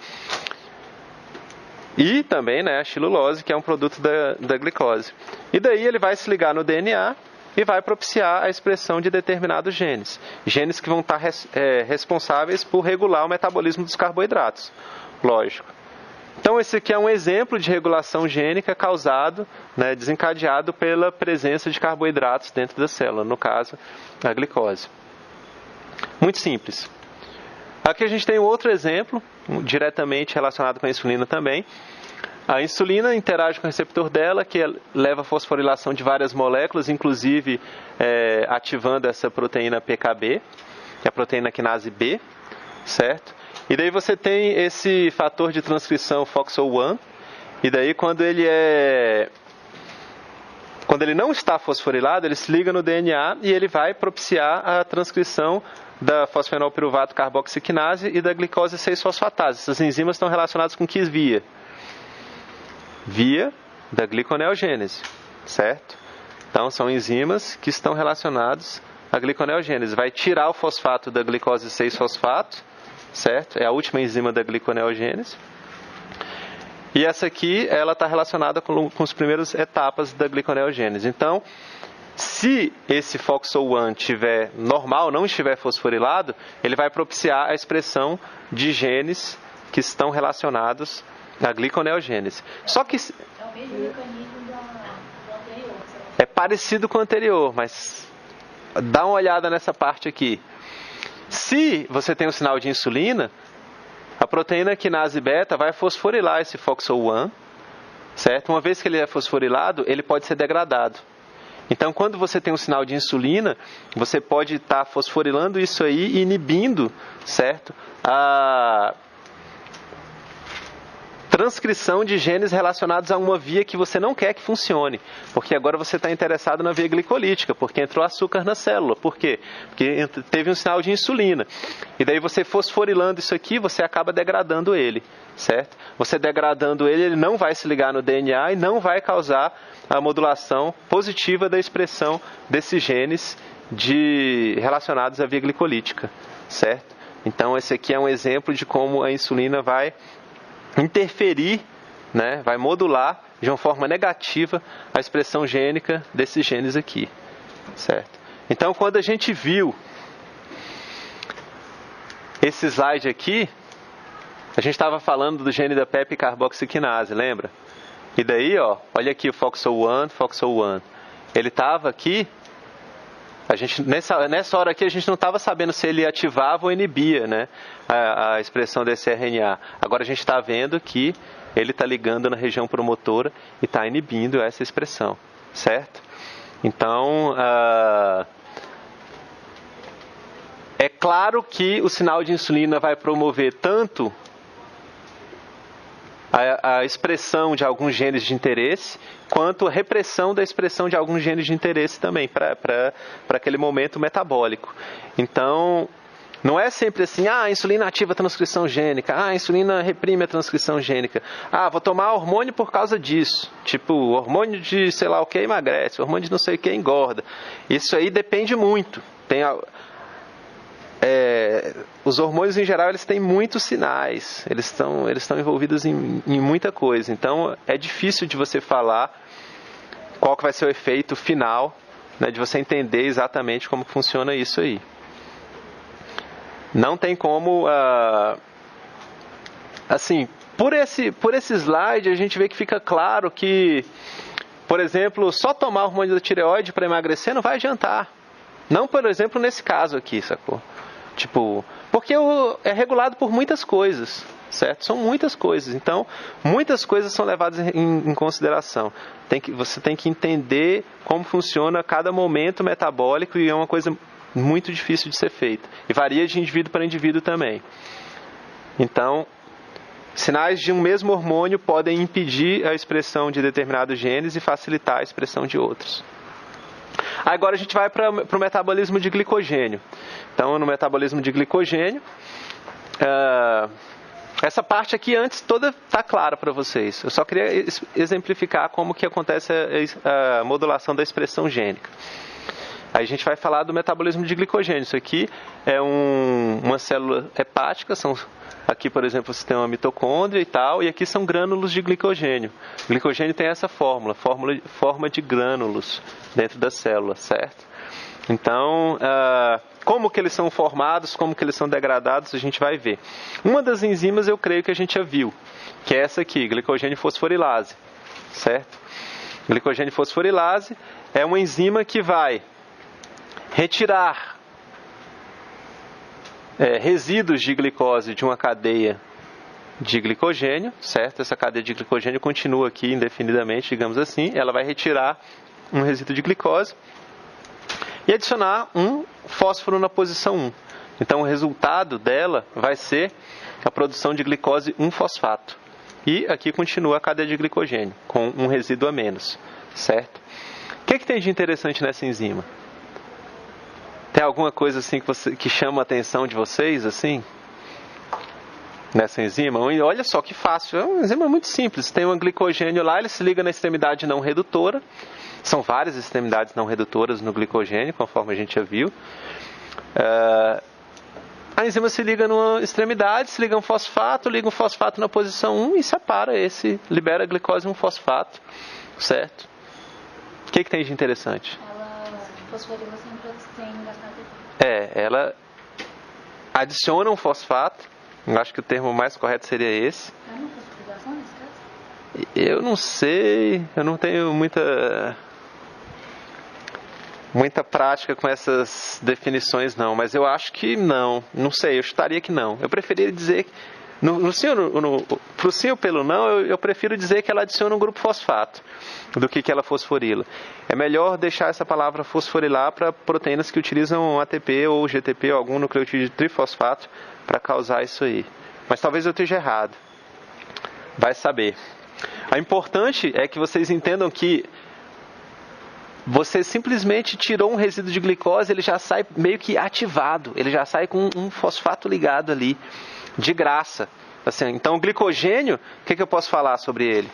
E também, né, a xilulose, que é um produto da glicose. E daí ele vai se ligar no DNA e vai propiciar a expressão de determinados genes. Genes que vão estar responsáveis por regular o metabolismo dos carboidratos. Lógico. Então, esse aqui é um exemplo de regulação gênica causado, né, desencadeado pela presença de carboidratos dentro da célula, no caso, a glicose. Muito simples. Aqui a gente tem um outro exemplo, diretamente relacionado com a insulina também. A insulina interage com o receptor dela, que leva a fosforilação de várias moléculas, inclusive ativando essa proteína PKB, que é a proteína quinase B, certo? E daí você tem esse fator de transcrição FOXO1, e daí quando ele não está fosforilado, ele se liga no DNA e ele vai propiciar a transcrição da fosfenolpiruvato carboxiquinase e da glicose 6-fosfatase. Essas enzimas estão relacionadas com que via? Via da gliconeogênese, certo? Então, são enzimas que estão relacionadas à gliconeogênese. Vai tirar o fosfato da glicose 6-fosfato, certo? É a última enzima da gliconeogênese. E essa aqui, ela está relacionada com as primeiras etapas da gliconeogênese. Então, se esse FOXO1 estiver normal, não estiver fosforilado, ele vai propiciar a expressão de genes que estão relacionados à gliconeogênese. Só que É o mesmo mecanismo do anterior. é parecido com o anterior, mas dá uma olhada nessa parte aqui. Se você tem um sinal de insulina, a proteína quinase beta vai fosforilar esse FOXO1, certo? Uma vez que ele é fosforilado, ele pode ser degradado. Então, quando você tem um sinal de insulina, você pode estar fosforilando isso aí e inibindo, certo? A transcrição de genes relacionados a uma via que você não quer que funcione. Porque agora você está interessado na via glicolítica, porque entrou açúcar na célula. Por quê? Porque teve um sinal de insulina. E daí você fosforilando isso aqui, você acaba degradando ele, certo? Você degradando ele, ele não vai se ligar no DNA e não vai causar a modulação positiva da expressão desses genes relacionados à via glicolítica, certo? Então, esse aqui é um exemplo de como a insulina vai interferir, né, vai modular de uma forma negativa a expressão gênica desses genes aqui, certo? Então, quando a gente viu esse slide aqui, a gente estava falando do gene da PEP carboxiquinase, lembra? E daí, ó, olha aqui o FOXO1. Ele estava aqui, a gente, nessa hora aqui a gente não estava sabendo se ele ativava ou inibia, né, a expressão desse RNA. Agora a gente está vendo que ele está ligando na região promotora e está inibindo essa expressão, certo? Então, é claro que o sinal de insulina vai promover tanto a expressão de alguns genes de interesse, quanto a repressão da expressão de alguns genes de interesse também, para aquele momento metabólico. Então, não é sempre assim, a insulina ativa a transcrição gênica, a insulina reprime a transcrição gênica, vou tomar hormônio por causa disso, tipo, hormônio de sei lá o que emagrece, hormônio de não sei o que engorda. Isso aí depende muito. Os hormônios em geral eles têm muitos sinais, eles estão envolvidos em muita coisa, então é difícil de você falar qual que vai ser o efeito final, né, de você entender exatamente como funciona isso aí. Não tem como, assim, por esse slide a gente vê que fica claro que, por exemplo, só tomar hormônio da tireoide para emagrecer não vai adiantar. Não, por exemplo, nesse caso aqui, sacou? Tipo, porque é regulado por muitas coisas, certo? São muitas coisas. Então, muitas coisas são levadas em consideração. Você tem que entender como funciona cada momento metabólico e é uma coisa muito difícil de ser feita. E varia de indivíduo para indivíduo também. Então, sinais de um mesmo hormônio podem impedir a expressão de determinados genes e facilitar a expressão de outros. Agora a gente vai para o metabolismo de glicogênio. Então, no metabolismo de glicogênio, essa parte aqui antes toda está clara para vocês. Eu só queria exemplificar como que acontece a modulação da expressão gênica. Aí a gente vai falar do metabolismo de glicogênio. Isso aqui é uma célula hepática. Aqui, por exemplo, você tem uma mitocôndria e tal, e aqui são grânulos de glicogênio. O glicogênio tem essa forma de grânulos dentro da célula, certo? Então, como que eles são formados, como que eles são degradados, a gente vai ver. Uma das enzimas eu creio que a gente já viu, que é essa aqui, glicogênio fosforilase, certo? Glicogênio fosforilase é uma enzima que vai retirar resíduos de glicose de uma cadeia de glicogênio, certo? Essa cadeia de glicogênio continua aqui indefinidamente, digamos assim. Ela vai retirar um resíduo de glicose e adicionar um fósforo na posição 1. Então, o resultado dela vai ser a produção de glicose 1-fosfato. E aqui continua a cadeia de glicogênio, com um resíduo a menos, certo? O que tem de interessante nessa enzima? Tem alguma coisa assim que chama a atenção de vocês, assim? Nessa enzima? Olha só que fácil, é uma enzima muito simples. Tem um glicogênio lá, ele se liga na extremidade não redutora. São várias extremidades não redutoras no glicogênio, conforme a gente já viu. A enzima se liga numa extremidade, se liga um fosfato, liga um fosfato na posição 1 e separa libera a glicose 1-fosfato, certo? O que tem de interessante? Ela fosforila sem gastar ATP. Ela adiciona um fosfato. Eu acho que o termo mais correto seria esse. É uma fosforilação nesse caso? Eu não sei, eu não tenho muita prática com essas definições não, mas eu acho que não sei, eu chutaria que não. Eu preferia dizer, pro sim ou pelo não, eu prefiro dizer que ela adiciona um grupo fosfato do que ela fosforila. É melhor deixar essa palavra fosforilar para proteínas que utilizam ATP ou GTP ou algum nucleotídeo trifosfato para causar isso aí. Mas talvez eu esteja errado. Vai saber. O importante é que vocês entendam que você simplesmente tirou um resíduo de glicose, ele já sai meio que ativado, ele já sai com um fosfato ligado ali, de graça. Assim, então o glicogênio, o que eu posso falar sobre ele?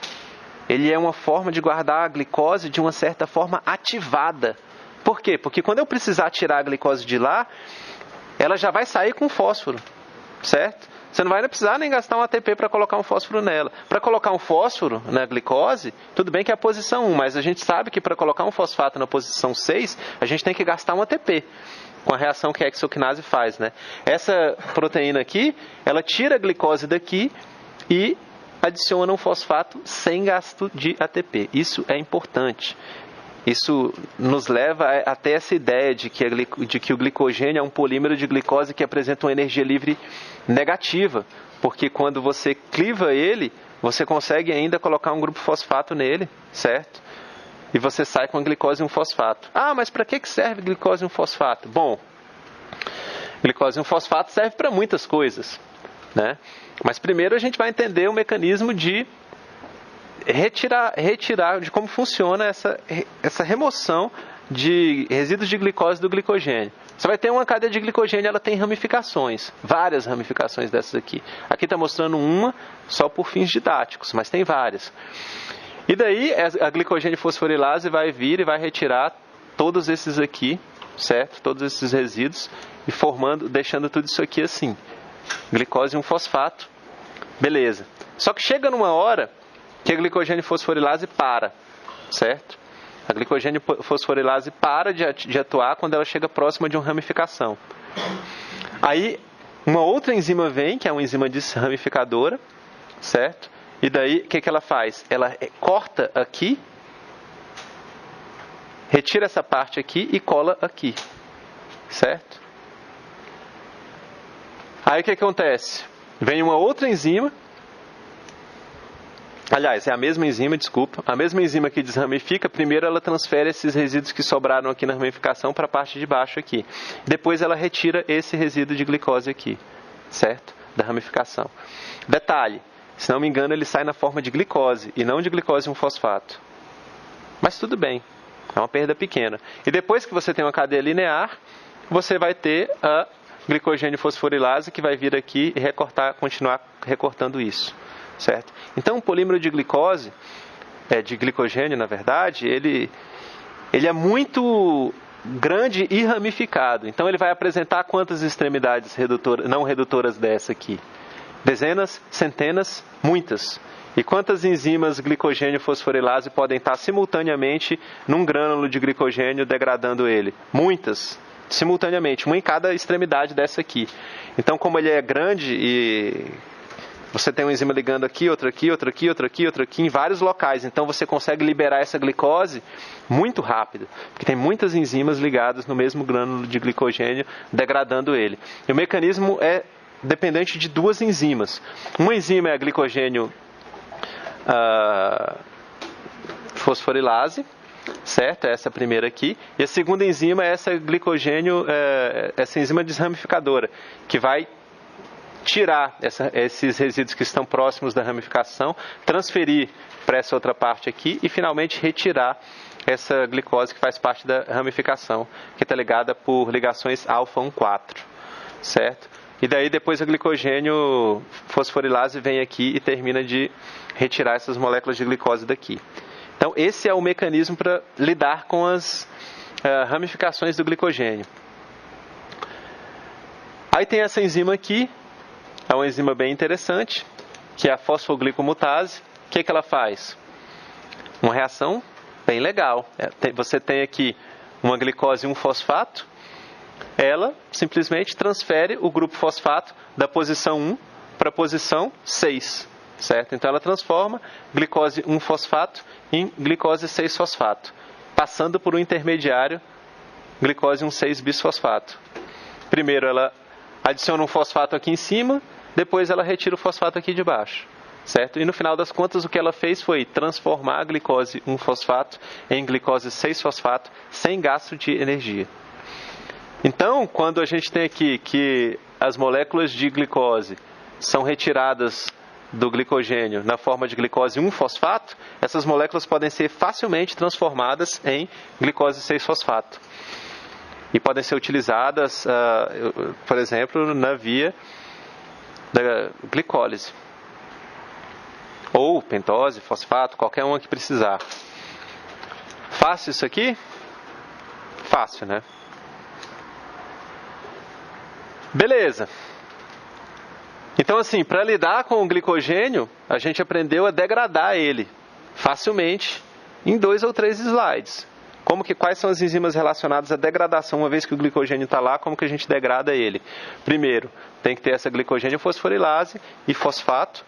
Ele é uma forma de guardar a glicose de uma certa forma ativada. Por quê? Porque quando eu precisar tirar a glicose de lá, ela já vai sair com fósforo, certo? Você não vai precisar nem gastar um ATP para colocar um fósforo nela. Para colocar um fósforo na glicose, tudo bem que é a posição 1, mas a gente sabe que para colocar um fosfato na posição 6, a gente tem que gastar um ATP, com a reação que a hexoquinase faz, né? Essa proteína aqui, ela tira a glicose daqui e adiciona um fosfato sem gasto de ATP. Isso é importante. Isso nos leva até essa ideia de que o glicogênio é um polímero de glicose que apresenta uma energia livre negativa, porque quando você cliva ele, você consegue ainda colocar um grupo fosfato nele, certo? E você sai com a glicose 1-fosfato. Ah, mas para que serve glicose 1-fosfato? Bom, glicose 1-fosfato serve para muitas coisas, né? Mas primeiro a gente vai entender o mecanismo de retirar de como funciona essa remoção de resíduos de glicose do glicogênio. Você vai ter uma cadeia de glicogênio, ela tem ramificações, várias ramificações dessas aqui. Aqui está mostrando uma só por fins didáticos, mas tem várias. E daí a glicogênio fosforilase vai vir e vai retirar todos esses aqui, certo? Todos esses resíduos e deixando tudo isso aqui assim. Glicose 1-fosfato, beleza. Só que chega numa hora que a glicogênio fosforilase para, certo? A glicogênio fosforilase para de atuar quando ela chega próxima de uma ramificação. Aí, uma outra enzima vem, que é uma enzima desramificadora, certo? E daí, o que ela faz? Ela corta aqui, retira essa parte aqui e cola aqui, certo? Aí, o que acontece? Vem uma outra enzima. Aliás, é a mesma enzima, desculpa. A mesma enzima que desramifica, primeiro ela transfere esses resíduos que sobraram aqui na ramificação para a parte de baixo aqui. Depois ela retira esse resíduo de glicose aqui, certo? Da ramificação. Detalhe, se não me engano ele sai na forma de glicose e não de glicose 1-fosfato. Mas tudo bem, é uma perda pequena. E depois que você tem uma cadeia linear, você vai ter a glicogênio fosforilase que vai vir aqui e continuar recortando isso. Certo? Então, o polímero de glicose, de glicogênio, na verdade, ele é muito grande e ramificado. Então, ele vai apresentar quantas extremidades não redutoras dessa aqui? Dezenas, centenas, muitas. E quantas enzimas glicogênio fosforilase podem estar simultaneamente num grânulo de glicogênio degradando ele? Muitas. simultaneamente, uma em cada extremidade dessa aqui. Então, como ele é grande e você tem uma enzima ligando aqui, outra aqui, outra aqui, outra aqui, outra aqui, em vários locais. Então, você consegue liberar essa glicose muito rápido, porque tem muitas enzimas ligadas no mesmo grânulo de glicogênio, degradando ele. E o mecanismo é dependente de duas enzimas. Uma enzima é a glicogênio fosforilase, certo? Essa primeira aqui. E a segunda enzima é essa glicogênio, essa enzima desramificadora, que vai tirar esses resíduos que estão próximos da ramificação, transferir para essa outra parte aqui e finalmente retirar essa glicose que faz parte da ramificação, que está ligada por ligações alfa 1,4, certo? E daí depois a glicogênio fosforilase vem aqui e termina de retirar essas moléculas de glicose daqui. Então esse é o mecanismo para lidar com as ramificações do glicogênio. Aí tem essa enzima aqui, é uma enzima bem interessante, que é a fosfoglicomutase. O que ela faz? Uma reação bem legal. Você tem aqui uma glicose e um fosfato. Ela simplesmente transfere o grupo fosfato da posição 1 para a posição 6. Certo? Então ela transforma glicose 1-fosfato em glicose 6-fosfato, passando por um intermediário, glicose 1,6-bisfosfato. Primeiro ela adiciona um fosfato aqui em cima, depois ela retira o fosfato aqui de baixo, certo? E no final das contas o que ela fez foi transformar a glicose 1-fosfato em glicose 6-fosfato sem gasto de energia. Então, quando a gente tem aqui que as moléculas de glicose são retiradas do glicogênio na forma de glicose 1-fosfato, essas moléculas podem ser facilmente transformadas em glicose 6-fosfato. E podem ser utilizadas, por exemplo, na via da glicólise. Ou pentose, fosfato, qualquer uma que precisar. Fácil isso aqui? Fácil, né? Beleza. Então, assim, para lidar com o glicogênio, a gente aprendeu a degradar ele facilmente em 2 ou 3 slides. Quais são as enzimas relacionadas à degradação, uma vez que o glicogênio está lá, como que a gente degrada ele? Primeiro, tem que ter essa glicogênio fosforilase e fosfato.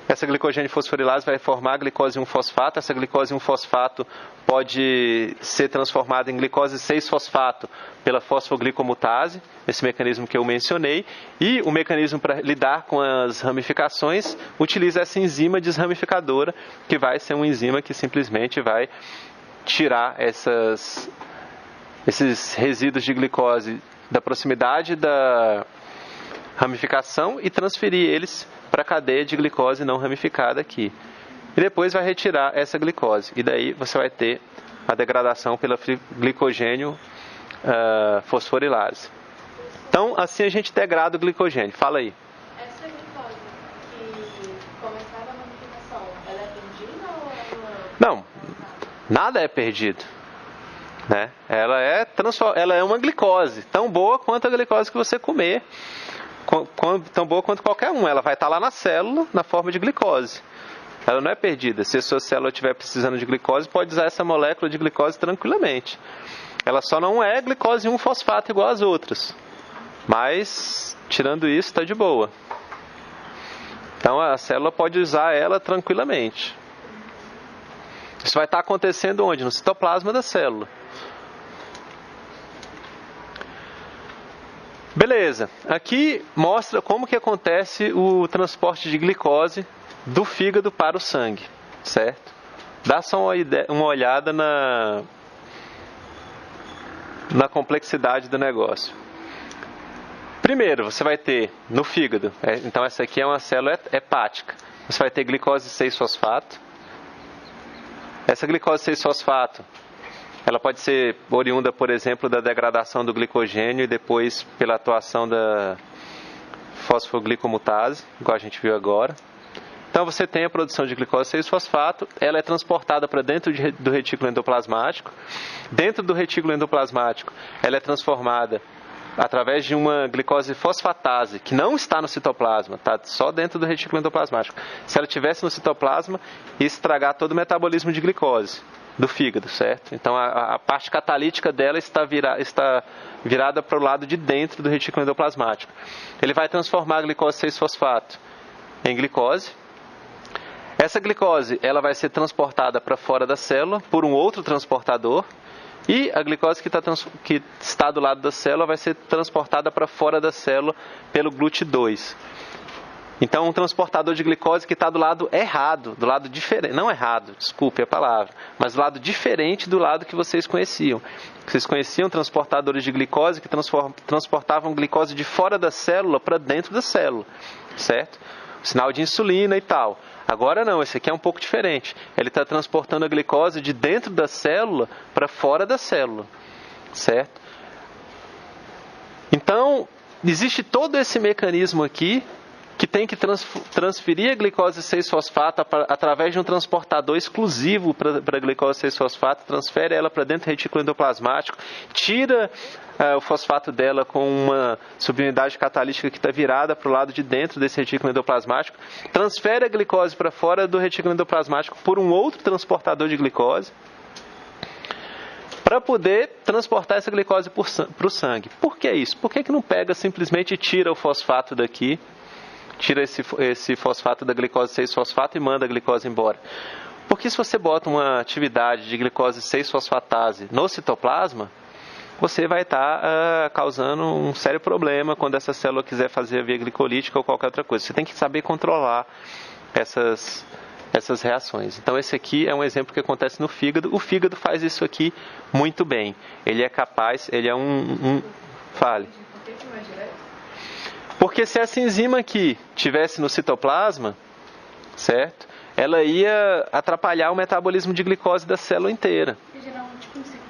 Essa glicogênio fosforilase vai formar a glicose 1-fosfato. Essa glicose 1-fosfato pode ser transformada em glicose 6-fosfato pela fosfoglicomutase, esse mecanismo que eu mencionei. E o mecanismo para lidar com as ramificações utiliza essa enzima desramificadora, que vai ser uma enzima que simplesmente vai tirar esses resíduos de glicose da proximidade da ramificação e transferir eles para a cadeia de glicose não ramificada aqui. E depois vai retirar essa glicose. E daí você vai ter a degradação pela glicogênio fosforilase. Então, assim a gente degrada o glicogênio. Fala aí. Essa glicose que começava a ramificação, ela é perdida ou ela... Não, nada é perdido. Né? Ela é uma glicose, tão boa quanto a glicose que você comer. Tão boa quanto qualquer uma. Ela vai estar lá na célula, na forma de glicose. Ela não é perdida. Se a sua célula estiver precisando de glicose, pode usar essa molécula de glicose tranquilamente. Ela só não é glicose 1-fosfato igual às outras. Mas, tirando isso, está de boa. Então, a célula pode usar ela tranquilamente. Isso vai estar acontecendo onde? No citoplasma da célula. Beleza, aqui mostra como que acontece o transporte de glicose do fígado para o sangue, certo? Dá só uma olhada na complexidade do negócio. Primeiro, você vai ter no fígado, então essa aqui é uma célula hepática, você vai ter glicose 6-fosfato. Essa glicose 6-fosfato, ela pode ser oriunda, por exemplo, da degradação do glicogênio e depois pela atuação da fosfoglicomutase, igual a gente viu agora. Então você tem a produção de glicose 6-fosfato, ela é transportada para dentro do retículo endoplasmático. Dentro do retículo endoplasmático, ela é transformada através de uma glicose fosfatase, que não está no citoplasma, está só dentro do retículo endoplasmático. Se ela estivesse no citoplasma, ia estragar todo o metabolismo de glicose. do fígado, certo? Então a parte catalítica dela está virada para o lado de dentro do retículo endoplasmático. Ele vai transformar a glicose 6-fosfato em glicose. Essa glicose ela vai ser transportada para fora da célula por um outro transportador. E a glicose que está do lado da célula vai ser transportada para fora da célula pelo GLUT2. Então, um transportador de glicose que está do lado errado, do lado diferente, não errado, desculpe a palavra, mas do lado diferente do lado que vocês conheciam. Vocês conheciam transportadores de glicose que transportavam glicose de fora da célula para dentro da célula, certo? Sinal de insulina e tal. Agora não, esse aqui é um pouco diferente. Ele está transportando a glicose de dentro da célula para fora da célula, certo? Então, existe todo esse mecanismo aqui que tem que transferir a glicose 6-fosfato através de um transportador exclusivo para a glicose 6-fosfato, transfere ela para dentro do retículo endoplasmático, tira o fosfato dela com uma subunidade catalítica que está virada para o lado de dentro desse retículo endoplasmático, transfere a glicose para fora do retículo endoplasmático por um outro transportador de glicose, para poder transportar essa glicose para o sangue. Por que isso? Por que não pega simplesmente e tira o fosfato daqui, tira esse fosfato da glicose 6-fosfato e manda a glicose embora? Porque se você bota uma atividade de glicose 6-fosfatase no citoplasma, você vai estar causando um sério problema quando essa célula quiser fazer a via glicolítica ou qualquer outra coisa. Você tem que saber controlar essas reações. Então esse aqui é um exemplo que acontece no fígado. O fígado faz isso aqui muito bem. Ele é capaz, ele é Fale. Porque se essa enzima aqui tivesse no citoplasma, certo? Ela ia atrapalhar o metabolismo de glicose da célula inteira. Ia gerar um ciclo fútil?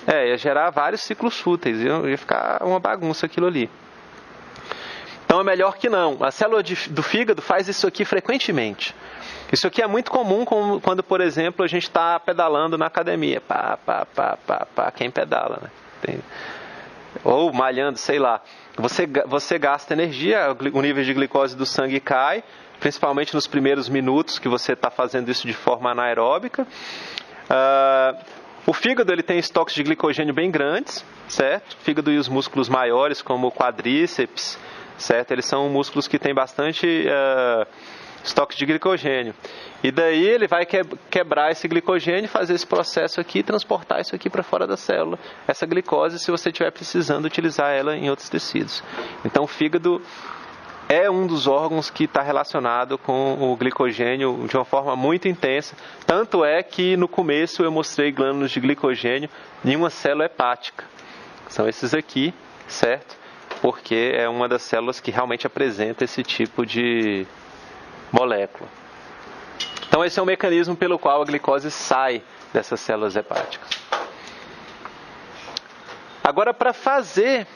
Ia gerar vários ciclos fúteis, ia ficar uma bagunça aquilo ali. Então é melhor que não. A célula do fígado faz isso aqui frequentemente. Isso aqui é muito comum quando, por exemplo, a gente está pedalando na academia. Quem pedala, né? Ou malhando, sei lá. Você gasta energia, o nível de glicose do sangue cai, principalmente nos primeiros minutos que você está fazendo isso de forma anaeróbica. O fígado ele tem estoques de glicogênio bem grandes, certo? O fígado e os músculos maiores, como o quadríceps, certo? Eles são músculos que têm bastante estoques de glicogênio. E daí ele vai quebrar esse glicogênio, fazer esse processo aqui e transportar isso aqui para fora da célula. Essa glicose, se você estiver precisando utilizar ela em outros tecidos. Então o fígado é um dos órgãos que está relacionado com o glicogênio de uma forma muito intensa. Tanto é que no começo eu mostrei glândulas de glicogênio em uma célula hepática. São esses aqui, certo? Porque é uma das células que realmente apresenta esse tipo de molécula. Então esse é o mecanismo pelo qual a glicose sai dessas células hepáticas. Agora, para fazer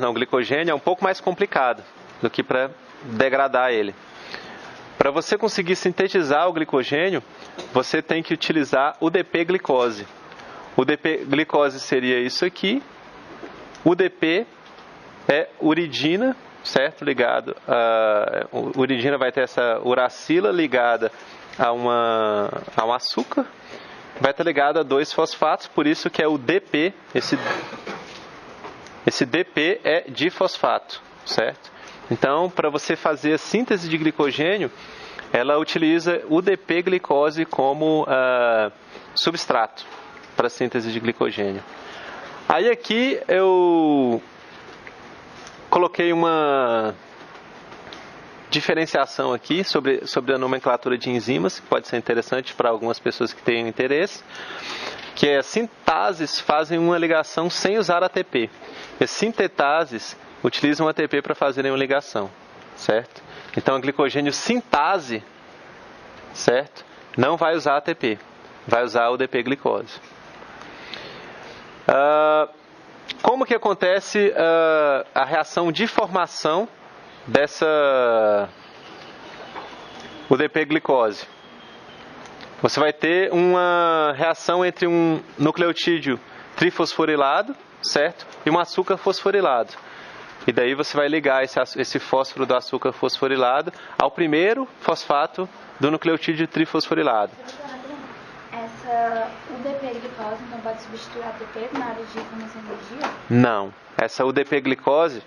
o glicogênio é um pouco mais complicado do que para degradar ele. Para você conseguir sintetizar o glicogênio, você tem que utilizar o UDP-glicose. O UDP-glicose seria isso aqui. O UDP é uridina, certo? Ligado a uridina vai ter essa uracila ligada a um açúcar, vai estar ligado a 2 fosfatos, por isso que é o DP, esse DP é difosfato, certo? Então, para você fazer a síntese de glicogênio, ela utiliza o UDP-glicose como substrato para a síntese de glicogênio. Aí aqui eu coloquei uma diferenciação aqui sobre a nomenclatura de enzimas, que pode ser interessante para algumas pessoas que tenham interesse, que as sintases fazem uma ligação sem usar ATP. E as sintetases utilizam ATP para fazerem uma ligação, certo? Então a glicogênio sintase, certo? Não vai usar ATP, vai usar o UDP-glicose. Como que acontece a reação de formação dessa UDP-glicose? Você vai ter uma reação entre um nucleotídeo trifosforilado, certo? E um açúcar fosforilado. E daí você vai ligar esse fósforo do açúcar fosforilado ao primeiro fosfato do nucleotídeo trifosforilado. Essa UDP-glicose então pode substituir a ATP na área de formação de energia? Não. Essa UDP-glicose,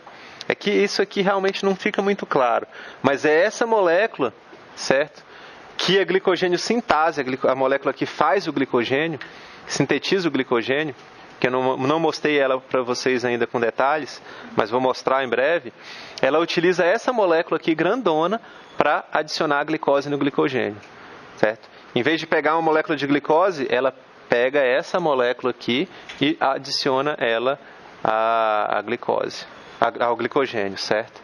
é que isso aqui realmente não fica muito claro. Mas é essa molécula, certo? Que a glicogênio sintase, a molécula que faz o glicogênio, sintetiza o glicogênio, que eu não mostrei ela para vocês ainda com detalhes, mas vou mostrar em breve. Ela utiliza essa molécula aqui grandona para adicionar a glicose no glicogênio, certo? Em vez de pegar uma molécula de glicose, ela pega essa molécula aqui e adiciona ela à glicose, ao glicogênio, certo?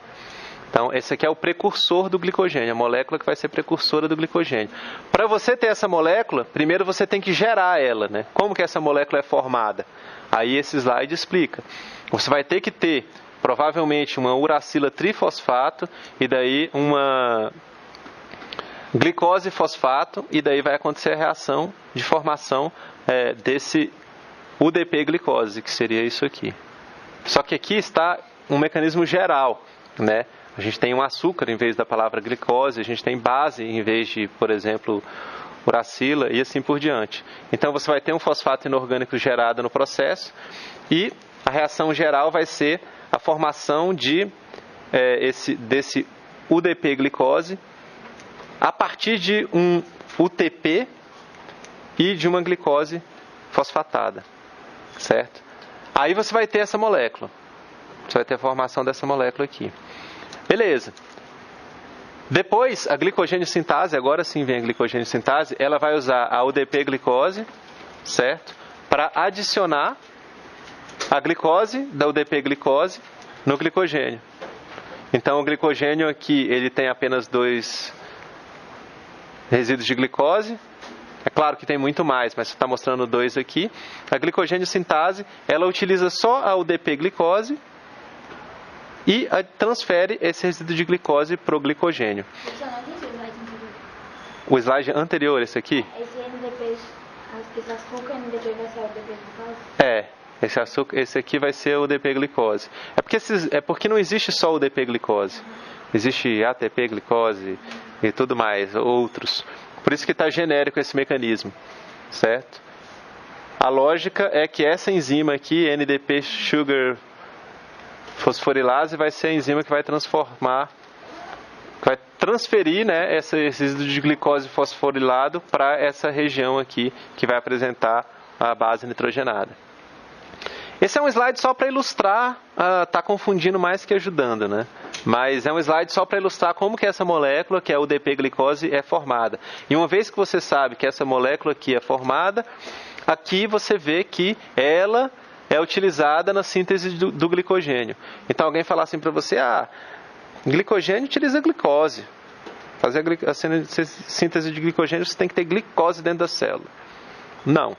Então, esse aqui é o precursor do glicogênio, a molécula que vai ser precursora do glicogênio. Para você ter essa molécula, primeiro você tem que gerar ela, né? Como que essa molécula é formada? Aí esse slide explica. Você vai ter que ter, provavelmente, uma uracila trifosfato e daí uma glicose fosfato e daí vai acontecer a reação de formação desse UDP-glicose, que seria isso aqui. Só que aqui está um mecanismo geral, né? A gente tem um açúcar em vez da palavra glicose, a gente tem base em vez de, por exemplo, uracila e assim por diante. Então você vai ter um fosfato inorgânico gerado no processo e a reação geral vai ser a formação desse UDP-glicose a partir de um UTP e de uma glicose fosfatada, certo? Aí você vai ter essa molécula, você vai ter a formação dessa molécula aqui. Beleza. Depois, a glicogênio sintase, agora sim vem a glicogênio sintase, ela vai usar a UDP-glicose, certo? Para adicionar a glicose da UDP-glicose no glicogênio. Então, o glicogênio aqui, ele tem apenas 2 resíduos de glicose. É claro que tem muito mais, mas está mostrando 2 aqui. A glicogênio sintase, ela utiliza só a UDP-glicose e transfere esse resíduo de glicose para o glicogênio. O slide anterior, esse aqui? Esse NDP, esse açúcar NDP vai ser o UDP-glicose? Esse aqui vai ser o UDP-glicose. É porque não existe só o UDP-glicose. Existe ATP-glicose e tudo mais, outros. Por isso que está genérico esse mecanismo, certo? A lógica é que essa enzima aqui, NDP sugar fosforilase, vai ser a enzima que vai transferir, né, esse resíduo de glicose fosforilado para essa região aqui que vai apresentar a base nitrogenada. Esse é um slide só para ilustrar, tá confundindo mais que ajudando, né? Mas é um slide só para ilustrar como que essa molécula, que é a UDP-glicose, é formada. E uma vez que você sabe que essa molécula aqui é formada, aqui você vê que ela é utilizada na síntese do glicogênio. Então alguém falar assim para você, glicogênio utiliza glicose. Fazer a síntese de glicogênio, você tem que ter glicose dentro da célula. Não.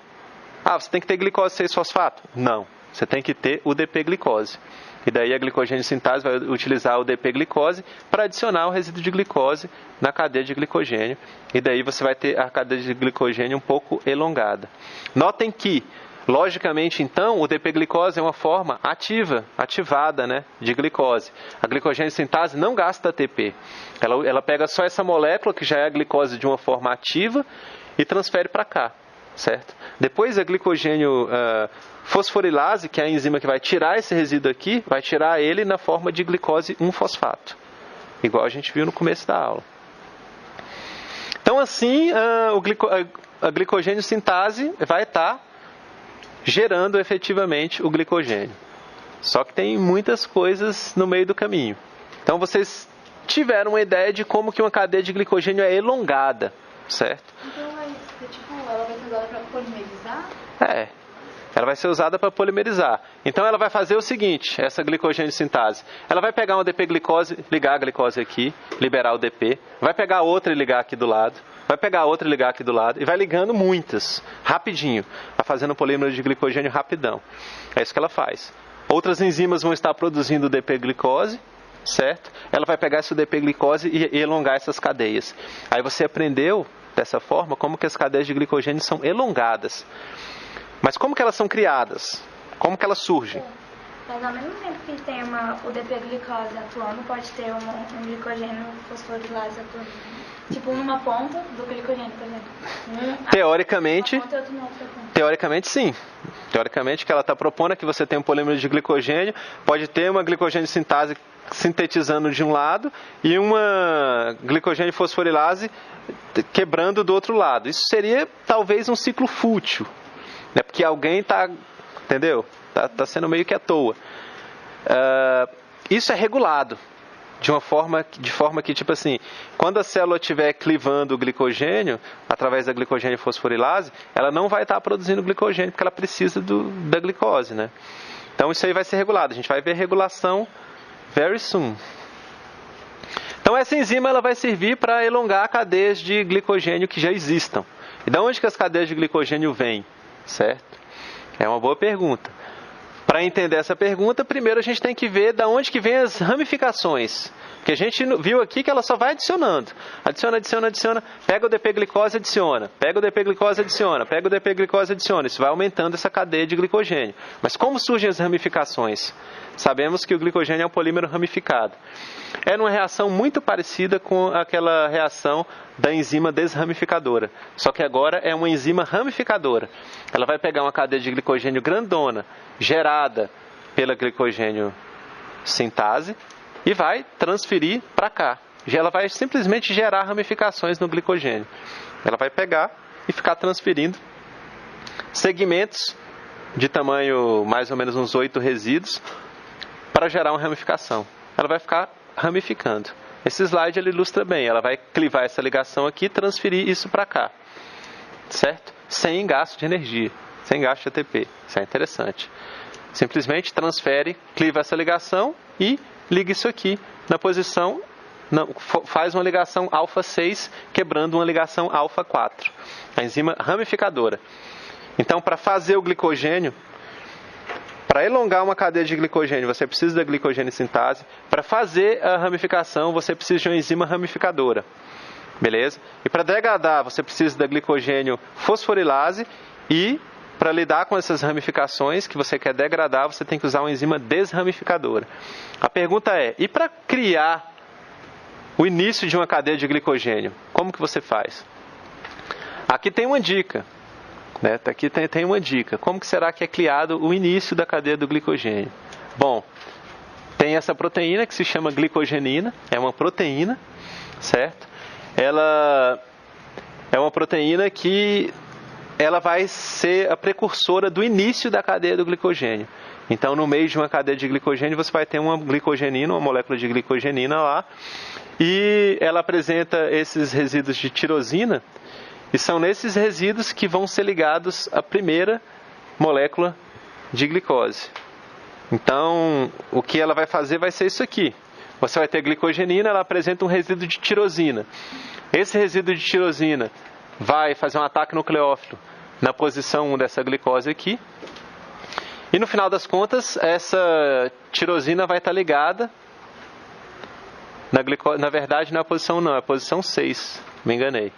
Você tem que ter glicose 6-fosfato? Não. Você tem que ter UDP-glicose. E daí a glicogênio sintase vai utilizar a UDP-glicose para adicionar o resíduo de glicose na cadeia de glicogênio. E daí você vai ter a cadeia de glicogênio um pouco elongada. Notem que, logicamente, então, o UDP-glicose é uma forma ativada, né, de glicose. A glicogênio sintase não gasta ATP. Ela pega só essa molécula, que já é a glicose de uma forma ativa, e transfere para cá, certo? Depois a glicogênio fosforilase, que é a enzima que vai tirar esse resíduo aqui, vai tirar ele na forma de glicose 1-fosfato. Igual a gente viu no começo da aula. Então, assim, a glicogênio sintase vai estar gerando efetivamente o glicogênio. Só que tem muitas coisas no meio do caminho. Então vocês tiveram uma ideia de como que uma cadeia de glicogênio é elongada, certo? Então ela vai ser usada para polimerizar? Ela vai ser usada para polimerizar. Então ela vai fazer o seguinte, essa glicogênio sintase. Ela vai pegar uma UDP-glicose, ligar a glicose aqui, liberar o DP. Vai pegar outra e ligar aqui do lado. Vai pegar outra e ligar aqui do lado. E vai ligando muitas, rapidinho. Vai fazendo polímero de glicogênio rapidão. É isso que ela faz. Outras enzimas vão estar produzindo UDP-glicose, certo? Ela vai pegar essa UDP-glicose e elongar essas cadeias. Aí você aprendeu, dessa forma, como que as cadeias de glicogênio são elongadas. Mas como que elas são criadas? Como que elas surgem? Mas ao mesmo tempo que tem o DP-glicose atuando, pode ter um glicogênio fosforilase atuando. Tipo, numa ponta do glicogênio, por exemplo. Teoricamente, uma ponta e outro na outra ponta. Teoricamente, sim. Teoricamente, que ela está propondo é que você tem um polímero de glicogênio, pode ter uma glicogênio sintase sintetizando de um lado e uma glicogênio fosforilase quebrando do outro lado. Isso seria talvez um ciclo fútil, né? Porque alguém está, entendeu? Tá sendo meio que à toa. Isso é regulado de forma que, tipo assim, quando a célula estiver clivando o glicogênio, através da glicogênio fosforilase, ela não vai estar produzindo glicogênio, porque ela precisa da glicose, né? Então isso aí vai ser regulado. A gente vai ver regulação very soon. Então essa enzima ela vai servir para elongar cadeias de glicogênio que já existam. E de onde que as cadeias de glicogênio vêm? Certo? É uma boa pergunta. Para entender essa pergunta, primeiro a gente tem que ver de onde que vem as ramificações. Porque a gente viu aqui que ela só vai adicionando. Adiciona. Pega o DP-glicose, adiciona. Pega o DP-glicose, adiciona. Pega o DP-glicose, adiciona. Isso vai aumentando essa cadeia de glicogênio. Mas como surgem as ramificações? Sabemos que o glicogênio é um polímero ramificado. É uma reação muito parecida com aquela reação da enzima desramificadora. Só que agora é uma enzima ramificadora. Ela vai pegar uma cadeia de glicogênio grandona, gerada pela glicogênio sintase, e vai transferir para cá. Ela vai simplesmente gerar ramificações no glicogênio. Ela vai pegar e ficar transferindo segmentos de tamanho mais ou menos uns 8 resíduos para gerar uma ramificação. Ela vai ficar ramificando. Esse slide ele ilustra bem. Ela vai clivar essa ligação aqui e transferir isso para cá. Certo? Sem gasto de energia. Sem gasto de ATP. Isso é interessante. Simplesmente transfere, cliva essa ligação e liga isso aqui na posição, faz uma ligação alfa 6, quebrando uma ligação alfa 4. A enzima ramificadora. Então, para fazer o glicogênio, para elongar uma cadeia de glicogênio, você precisa da glicogênio sintase. Para fazer a ramificação, você precisa de uma enzima ramificadora. Beleza? E para degradar, você precisa da glicogênio fosforilase. E para lidar com essas ramificações que você quer degradar, você tem que usar uma enzima desramificadora. A pergunta é, e para criar o início de uma cadeia de glicogênio, como que você faz? Aqui tem uma dica. Né? Aqui tem uma dica. Como que será que é criado o início da cadeia do glicogênio? Bom, tem essa proteína que se chama glicogenina. É uma proteína, certo? Ela é uma proteína que ela vai ser a precursora do início da cadeia do glicogênio. Então, no meio de uma cadeia de glicogênio, você vai ter uma glicogenina, uma molécula de glicogenina lá, e ela apresenta esses resíduos de tirosina, e são nesses resíduos que vão ser ligados à primeira molécula de glicose. Então, o que ela vai fazer vai ser isso aqui. Você vai ter glicogenina, ela apresenta um resíduo de tirosina. Esse resíduo de tirosina vai fazer um ataque nucleófilo na posição 1 dessa glicose aqui. E no final das contas, essa tirosina vai estar ligada na glicose. Na verdade, não é a posição 1, não, é a posição 6. Me enganei.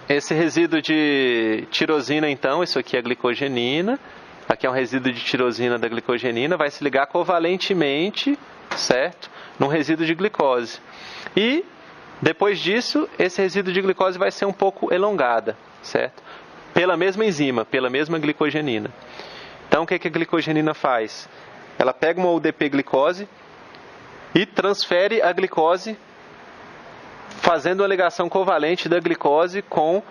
Esse resíduo de tirosina, então, isso aqui é glicogenina. Aqui é um resíduo de tirosina da glicogenina. Vai se ligar covalentemente, certo? Num resíduo de glicose. E depois disso, esse resíduo de glicose vai ser um pouco elongada, certo? Pela mesma enzima, pela mesma glicogenina. Então, o que a glicogenina faz? Ela pega uma UDP-glicose e transfere a glicose, fazendo uma ligação covalente da glicose com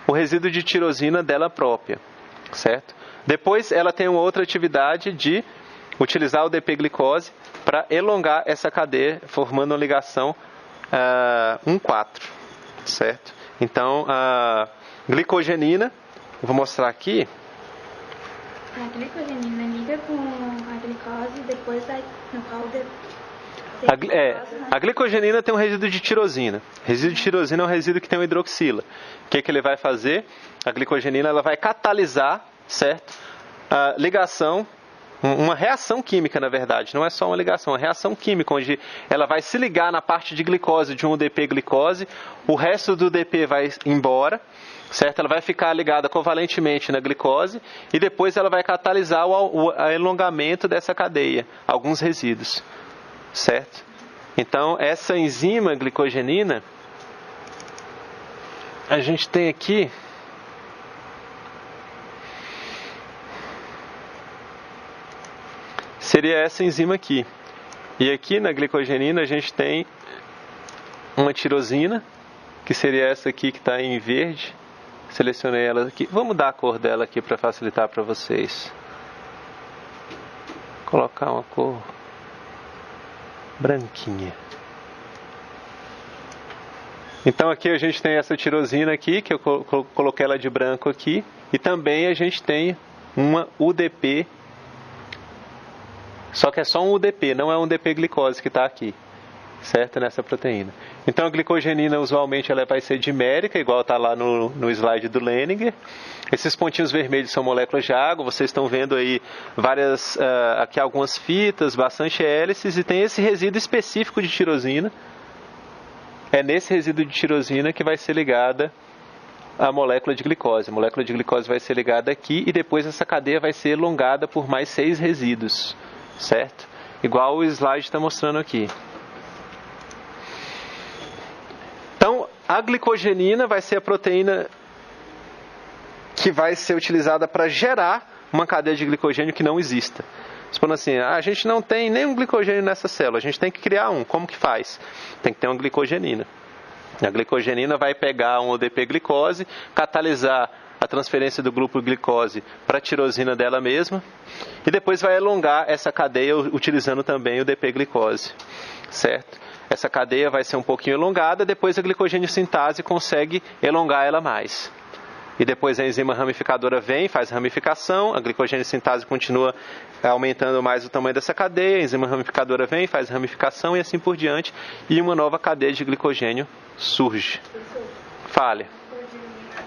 o resíduo de tirosina dela própria, certo? Depois, ela tem uma outra atividade de utilizar o UDP-glicose para elongar essa cadeia, formando uma ligação 1,4, certo? Então, a glicogenina, vou mostrar aqui. A glicogenina liga com a glicose, depois vai no qual a glicogenina tem um resíduo de tirosina. O resíduo de tirosina é um resíduo que tem uma hidroxila. O que ele vai fazer? A glicogenina ela vai catalisar, certo? A ligação uma reação química, na verdade, não é só uma ligação, uma reação química, onde ela vai se ligar na parte de glicose de um UDP-glicose, o resto do UDP vai embora, certo? Ela vai ficar ligada covalentemente na glicose e depois ela vai catalisar o alongamento dessa cadeia, alguns resíduos, certo? Então, essa enzima glicogenina, a gente tem aqui seria essa enzima aqui. E aqui na glicogenina a gente tem uma tirosina, que seria essa aqui que está em verde. Selecionei ela aqui. Vou mudar a cor dela aqui para facilitar para vocês. Vou colocar uma cor branquinha. Então aqui a gente tem essa tirosina aqui, que eu coloquei ela de branco aqui. E também a gente tem uma UDP, só que é só um UDP, não é um UDP-glicose que está aqui, certo? Nessa proteína. Então a glicogenina usualmente ela vai ser dimérica, igual está lá no slide do Leninger. Esses pontinhos vermelhos são moléculas de água, vocês estão vendo aí aqui algumas fitas, bastante hélices, e tem esse resíduo específico de tirosina. É nesse resíduo de tirosina que vai ser ligada a molécula de glicose. A molécula de glicose vai ser ligada aqui e depois essa cadeia vai ser elongada por mais 6 resíduos, certo? Igual o slide está mostrando aqui. Então, a glicogenina vai ser a proteína que vai ser utilizada para gerar uma cadeia de glicogênio que não exista. Supondo assim, a gente não tem nenhum glicogênio nessa célula, a gente tem que criar um. Como que faz? Tem que ter uma glicogenina. A glicogenina vai pegar um UDP-glicose, catalisar a transferência do grupo glicose para a tirosina dela mesma e depois vai elongar essa cadeia utilizando também o UDP-glicose, certo? Essa cadeia vai ser um pouquinho elongada, depois a glicogênio sintase consegue elongar ela mais. E depois a enzima ramificadora vem, faz ramificação, a glicogênio sintase continua aumentando mais o tamanho dessa cadeia, a enzima ramificadora vem, faz ramificação e assim por diante, e uma nova cadeia de glicogênio surge. Fale.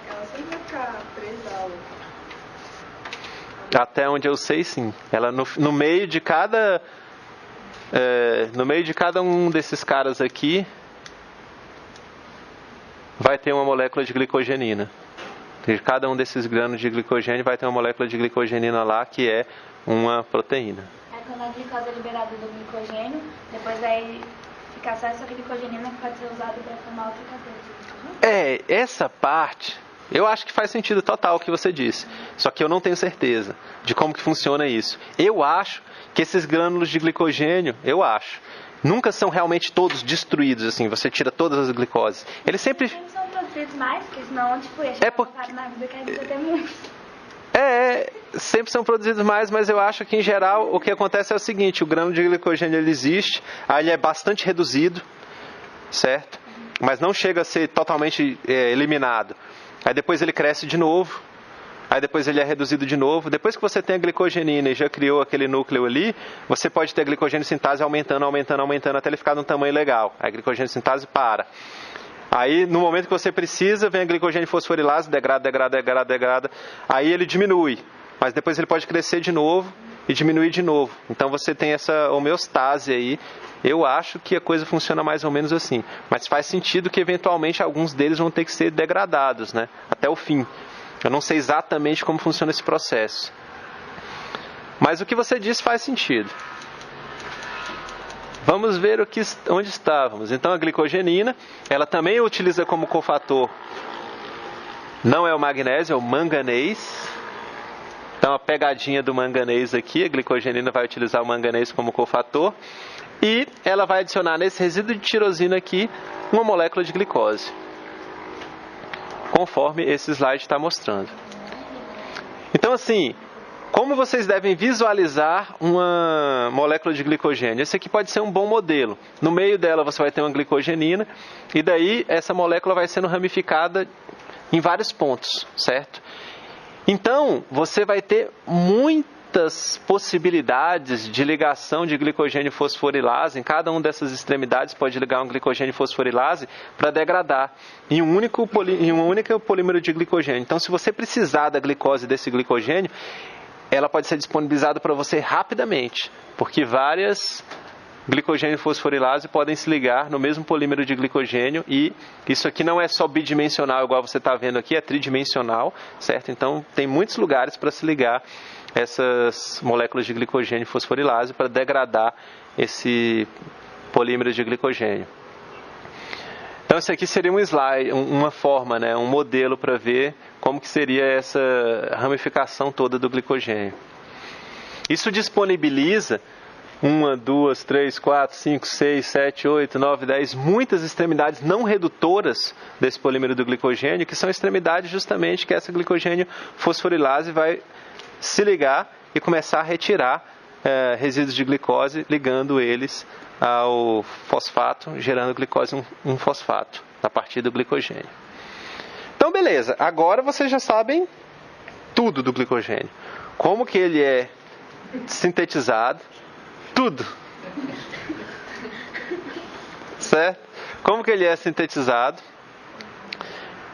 Ela sempre vai ficar presa Até onde eu sei, sim. Ela no meio de cada um desses caras aqui vai ter uma molécula de glicogenina. De cada um desses grãos de glicogênio vai ter uma molécula de glicogenina lá, que é uma proteína. Aí quando a glicose é liberada do glicogênio, depois vai ficar só essa glicogenina que pode ser usada para formar outra cadeia de glicogênio? Essa parte, eu acho que faz sentido total o que você disse. Só que eu não tenho certeza de como que funciona isso. Eu acho que esses grânulos de glicogênio, nunca são realmente todos destruídos, assim, você tira todas as glicoses. Eles sempre são produzidos mais, porque senão, ia chegar na vida que a gente tem muitos. Sempre são produzidos mais, mas eu acho que em geral o que acontece é o seguinte, o grânulo de glicogênio ele existe, aí ele é bastante reduzido, certo? Mas não chega a ser totalmente eliminado. Aí depois ele cresce de novo, aí depois ele é reduzido de novo. Depois que você tem a glicogenina e já criou aquele núcleo ali, você pode ter a glicogênio sintase aumentando até ele ficar num tamanho legal. Aí a glicogênio sintase para. Aí, no momento que você precisa, vem a glicogênio fosforilase, degrada. Aí ele diminui. Mas depois ele pode crescer de novo e diminuir de novo. Então você tem essa homeostase aí. Eu acho que a coisa funciona mais ou menos assim. Mas faz sentido que, eventualmente, alguns deles vão ter que ser degradados, né? Até o fim. Eu não sei exatamente como funciona esse processo. Mas o que você disse faz sentido. Vamos ver onde estávamos. Então a glicogenina, ela também utiliza como cofator, não é o magnésio, é o manganês. Então a pegadinha do manganês aqui, a glicogenina vai utilizar o manganês como cofator. E ela vai adicionar nesse resíduo de tirosina aqui uma molécula de glicose, conforme esse slide está mostrando. Então assim, como vocês devem visualizar uma molécula de glicogênio? Esse aqui pode ser um bom modelo. No meio dela você vai ter uma glicogenina e daí essa molécula vai sendo ramificada em vários pontos, certo? Então, você vai ter muitas possibilidades de ligação de glicogênio fosforilase. Em cada uma dessas extremidades pode ligar um glicogênio fosforilase para degradar em um único polímero de glicogênio. Então, se você precisar da glicose desse glicogênio, ela pode ser disponibilizada para você rapidamente, porque várias glicogênio fosforilase podem se ligar no mesmo polímero de glicogênio, e isso aqui não é só bidimensional igual você está vendo aqui, é tridimensional, certo? Então tem muitos lugares para se ligar essas moléculas de glicogênio fosforilase para degradar esse polímero de glicogênio. Então esse aqui seria um slide, uma forma, né, um modelo para ver como que seria essa ramificação toda do glicogênio. Isso disponibiliza 1, 2, 3, 4, 5, 6, 7, 8, 9, 10, muitas extremidades não redutoras desse polímero do glicogênio, que são extremidades justamente que essa glicogênio fosforilase vai se ligar e começar a retirar resíduos de glicose, ligando eles ao fosfato, gerando glicose 1-fosfato a partir do glicogênio. Então, beleza. Agora vocês já sabem tudo do glicogênio. Como que ele é sintetizado, tudo. Certo? Como que ele é sintetizado?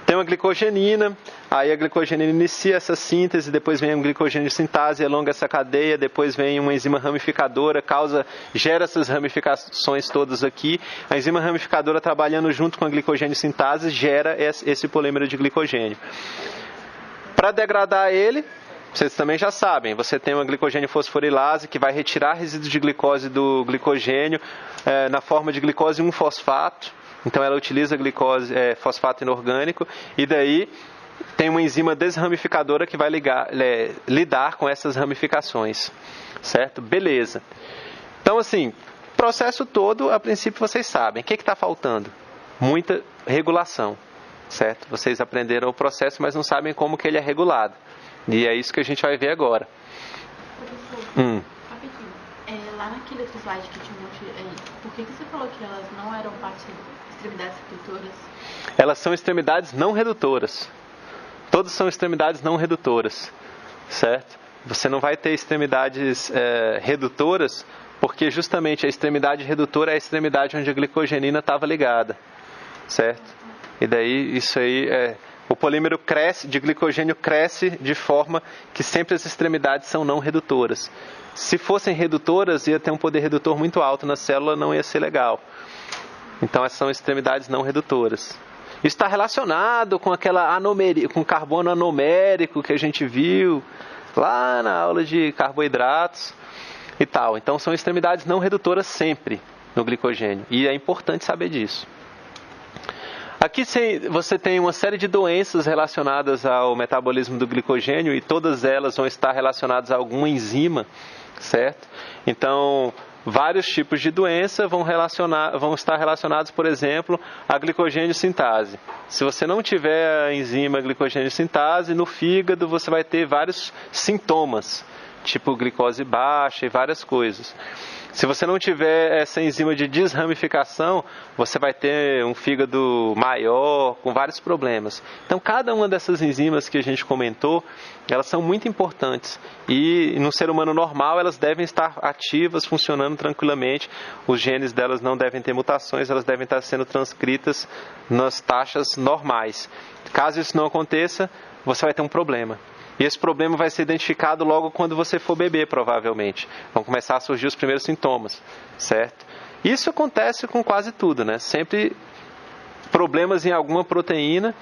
Tem uma glicogenina, aí a glicogenina inicia essa síntese, depois vem um glicogênio de sintase, alonga essa cadeia, depois vem uma enzima ramificadora, gera essas ramificações todas aqui. A enzima ramificadora, trabalhando junto com a glicogênio sintase, gera esse polímero de glicogênio. Para degradar ele, vocês também já sabem, você tem uma glicogênio fosforilase que vai retirar resíduos de glicose do glicogênio na forma de glicose 1-fosfato. Então ela utiliza glicose, fosfato inorgânico, e daí tem uma enzima desramificadora que vai lidar com essas ramificações. Certo? Beleza. Então assim, processo todo, a princípio vocês sabem. O que está faltando? Muita regulação. Certo? Vocês aprenderam o processo, mas não sabem como que ele é regulado. E é isso que a gente vai ver agora. Professor, rapidinho. Lá naquele outro slide que tinha um monte aí, por que você falou que elas não eram parte de extremidades redutoras? Elas são extremidades não redutoras. Todas são extremidades não redutoras. Certo? Você não vai ter extremidades redutoras, porque justamente a extremidade redutora é a extremidade onde a glicogenina estava ligada. Certo? E daí isso aí o polímero de glicogênio cresce de forma que sempre as extremidades são não redutoras. Se fossem redutoras, ia ter um poder redutor muito alto na célula, não ia ser legal. Então essas são extremidades não redutoras. Isso está relacionado com com carbono anomérico que a gente viu lá na aula de carboidratos e tal. Então são extremidades não redutoras sempre no glicogênio. E é importante saber disso. Aqui você tem uma série de doenças relacionadas ao metabolismo do glicogênio, e todas elas vão estar relacionadas a alguma enzima, certo? Então, vários tipos de doença vão estar relacionados, por exemplo, à glicogênio sintase. Se você não tiver a enzima glicogênio sintase, no fígado você vai ter vários sintomas, tipo glicose baixa e várias coisas. Se você não tiver essa enzima de desramificação, você vai ter um fígado maior, com vários problemas. Então, cada uma dessas enzimas que a gente comentou, elas são muito importantes. E no ser humano normal, elas devem estar ativas, funcionando tranquilamente. Os genes delas não devem ter mutações, elas devem estar sendo transcritas nas taxas normais. Caso isso não aconteça, você vai ter um problema. E esse problema vai ser identificado logo quando você for beber, provavelmente. Vão começar a surgir os primeiros sintomas, certo? Isso acontece com quase tudo, né? Sempre problemas em alguma proteína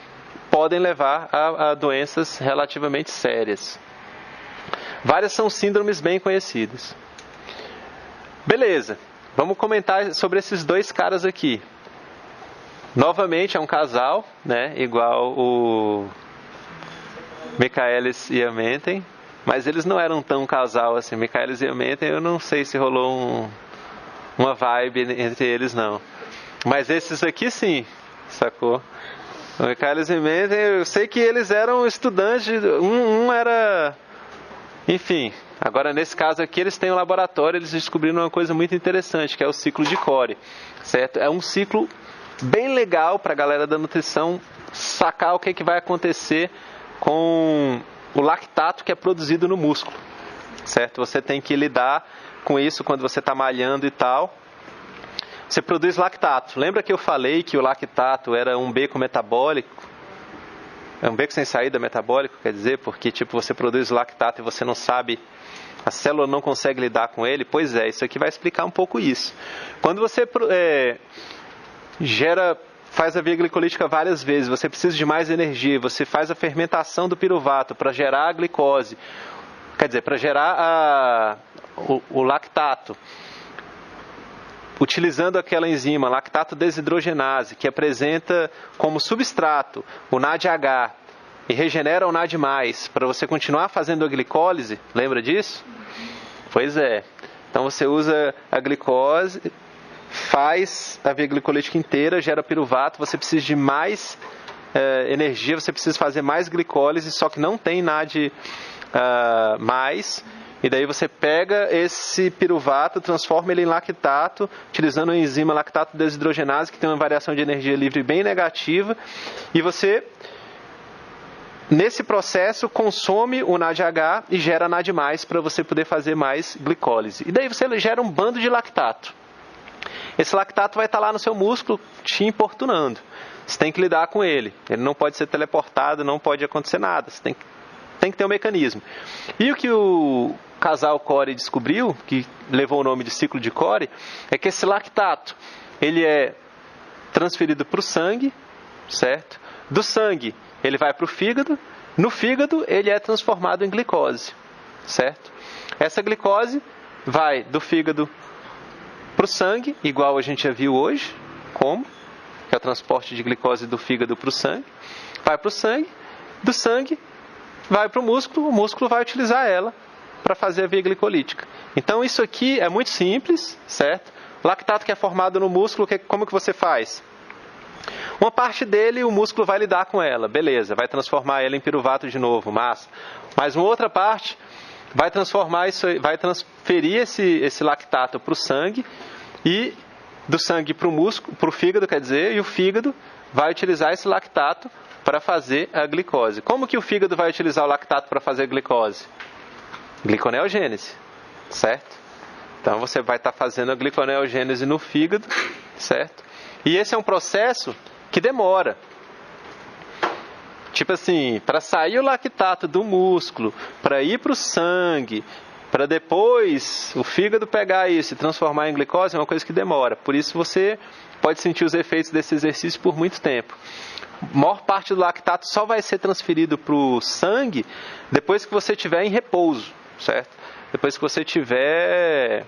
podem levar a doenças relativamente sérias. Várias são síndromes bem conhecidas. Beleza, vamos comentar sobre esses dois caras aqui. Novamente é um casal, né? Igual o Michaelis e Amenten, mas eles não eram tão casal assim. Michaelis e Amenten, eu não sei se rolou uma vibe entre eles, não. Mas esses aqui sim, sacou? O Michaelis e Amenten, eu sei que eles eram estudantes, um era... Enfim, agora nesse caso aqui eles têm um laboratório, eles descobriram uma coisa muito interessante, que é o ciclo de Core, certo? É um ciclo bem legal para a galera da nutrição sacar o que vai acontecer com o lactato que é produzido no músculo, certo? Você tem que lidar com isso quando você está malhando e tal. Você produz lactato. Lembra que eu falei que o lactato era um beco metabólico? É um beco sem saída metabólico, quer dizer, porque tipo você produz lactato e você não sabe, a célula não consegue lidar com ele. Pois é, isso aqui vai explicar um pouco isso. Quando você faz a via glicolítica várias vezes, você precisa de mais energia, você faz a fermentação do piruvato para gerar a glicose, quer dizer, para gerar o lactato, utilizando aquela enzima lactato desidrogenase, que apresenta como substrato o NADH e regenera o NAD+, para você continuar fazendo a glicólise. Lembra disso? Pois é. Então você usa a glicose, faz a via glicolítica inteira, gera piruvato, você precisa de mais energia, você precisa fazer mais glicólise, só que não tem NAD+, e daí você pega esse piruvato, transforma ele em lactato, utilizando a enzima lactato desidrogenase, que tem uma variação de energia livre bem negativa, e você, nesse processo, consome o NADH e gera NAD+, para você poder fazer mais glicólise. E daí você gera um bando de lactato. Esse lactato vai estar lá no seu músculo te importunando. Você tem que lidar com ele. Ele não pode ser teleportado, não pode acontecer nada. Você tem que ter um mecanismo. E o que o casal Cori descobriu, que levou o nome de ciclo de Cori, é que esse lactato, ele é transferido para o sangue, certo? Do sangue, ele vai para o fígado. No fígado, ele é transformado em glicose, certo? Essa glicose vai do fígado para o sangue, igual a gente já viu hoje, como? Que é o transporte de glicose do fígado para o sangue. Vai para o sangue, do sangue vai para o músculo vai utilizar ela para fazer a via glicolítica. Então isso aqui é muito simples, certo? O lactato que é formado no músculo, como que você faz? Uma parte dele o músculo vai lidar com ela, beleza, vai transformar ela em piruvato de novo, massa. Mas uma outra parte vai transferir esse lactato para o sangue e do sangue para o músculo, para o fígado, quer dizer, e o fígado vai utilizar esse lactato para fazer a glicose. Como que o fígado vai utilizar o lactato para fazer a glicose? Gliconeogênese, certo? Então você vai estar fazendo a gliconeogênese no fígado, certo? E esse é um processo que demora. Tipo assim, para sair o lactato do músculo, para ir para o sangue, para depois o fígado pegar isso e transformar em glicose, é uma coisa que demora. Por isso você pode sentir os efeitos desse exercício por muito tempo. A maior parte do lactato só vai ser transferido para o sangue depois que você estiver em repouso, certo? Depois que você estiver...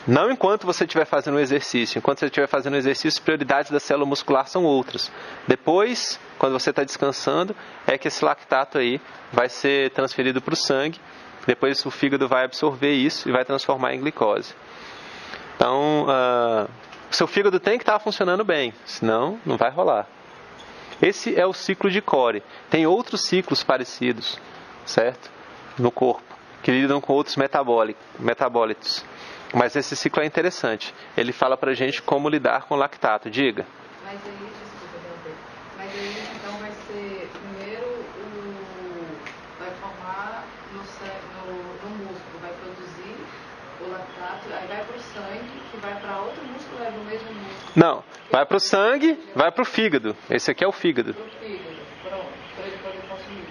Não enquanto você estiver fazendo o exercício. Enquanto você estiver fazendo o exercício, as prioridades da célula muscular são outras. Depois, quando você está descansando, é que esse lactato aí vai ser transferido para o sangue. Depois o fígado vai absorver isso e vai transformar em glicose. Então, o seu fígado tem que estar funcionando bem, senão não vai rolar. Esse é o ciclo de Cori. Tem outros ciclos parecidos, certo? No corpo, que lidam com outros metabólitos. Mas esse ciclo é interessante. Ele fala pra gente como lidar com o lactato. Diga. Mas aí, desculpa interromper. Mas aí, então, vai ser primeiro vai formar no músculo, vai produzir o lactato, aí vai pro sangue, que vai para outro músculo, é do mesmo músculo? Não, vai pro sangue, vai pro fígado. Esse aqui é o fígado. Pro fígado, pronto, para ele poder consumir.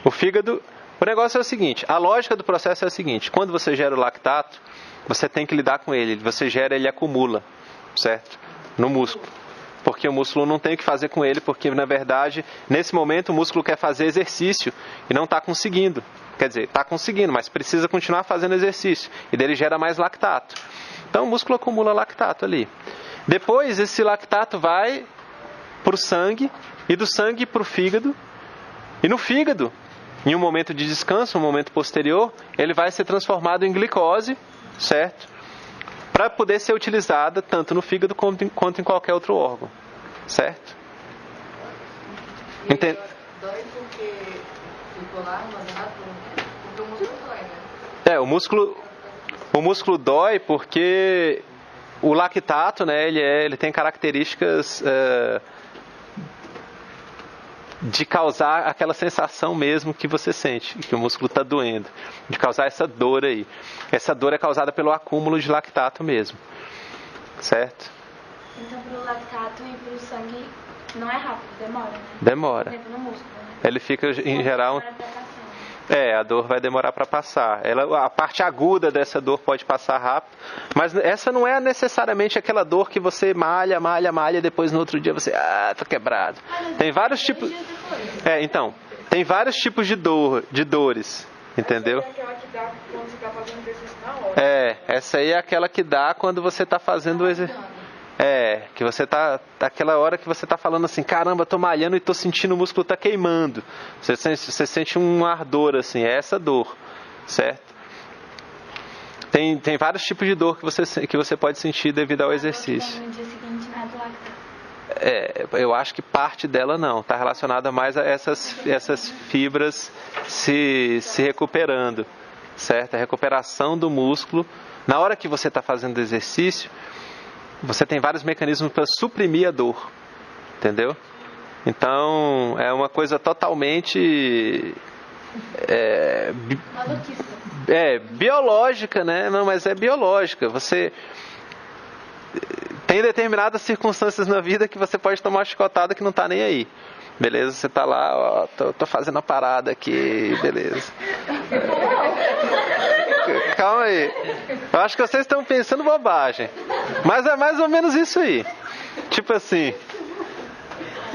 O fígado... O negócio é o seguinte, a lógica do processo é a seguinte, quando você gera o lactato, você tem que lidar com ele, você gera, ele acumula, certo? No músculo. Porque o músculo não tem o que fazer com ele, porque na verdade, nesse momento o músculo quer fazer exercício e não está conseguindo. Quer dizer, está conseguindo, mas precisa continuar fazendo exercício. E dele gera mais lactato. Então o músculo acumula lactato ali. Depois esse lactato vai para o sangue, e do sangue para o fígado. E no fígado, em um momento de descanso, um momento posterior, ele vai ser transformado em glicose, certo? Para poder ser utilizada tanto no fígado quanto em qualquer outro órgão, certo? Entende? Dói porque ficou lá armazenado por um tempo? Porque o músculo dói, né? O músculo dói porque o lactato, né, ele tem características de causar aquela sensação mesmo que você sente, que o músculo está doendo, de causar essa dor aí. Essa dor é causada pelo acúmulo de lactato mesmo, certo? Então, para o lactato e para o sangue Não é rápido, demora, né? Demora. Tempo no músculo, né? Ele fica, em geral... Demora pra passar. A dor vai demorar para passar. A parte aguda dessa dor pode passar rápido, mas essa não é necessariamente aquela dor que você malha, e depois no outro dia você, tá quebrado. Tem vários tipos. Então, tem vários tipos de dores, entendeu? Essa é aquela que dá quando você está fazendo exercício na hora. Essa aí é aquela que dá quando você está fazendo o exercício. Que você tá, aquela hora que você tá falando assim, caramba, tô malhando e tô sentindo o músculo tá queimando. Você sente um ardor assim, é essa dor, certo? Tem vários tipos de dor que você pode sentir devido ao exercício. No dia seguinte, nada lactato. Eu acho que parte dela não, está relacionada mais a essas fibras se recuperando, certo? A recuperação do músculo. Na hora que você está fazendo exercício, você tem vários mecanismos para suprimir a dor, entendeu? Então, é uma coisa totalmente... biológica, né? Não, mas é biológica. Você tem determinadas circunstâncias na vida que você pode tomar uma chicotada que não está nem aí. Beleza? Você está lá, tô fazendo a parada aqui, beleza. Calma aí. Eu acho que vocês estão pensando bobagem. Mas é mais ou menos isso aí. Tipo assim,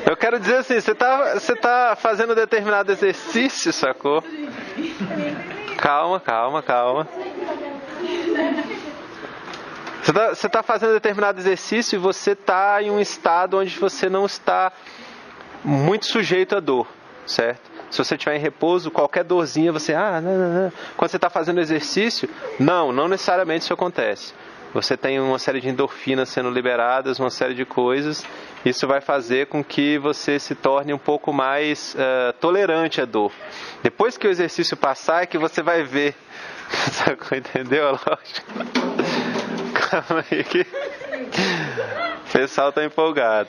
eu quero dizer assim, você tá fazendo determinado exercício, sacou? Calma. Você está fazendo determinado exercício e você está em um estado onde você não está muito sujeito à dor, certo? Se você estiver em repouso, qualquer dorzinha você... não. Quando você está fazendo exercício, não necessariamente isso acontece. Você tem uma série de endorfinas sendo liberadas, uma série de coisas. Isso vai fazer com que você se torne um pouco mais tolerante à dor. Depois que o exercício passar, é que você vai ver. Entendeu a lógica? Calma aí que o pessoal está empolgado.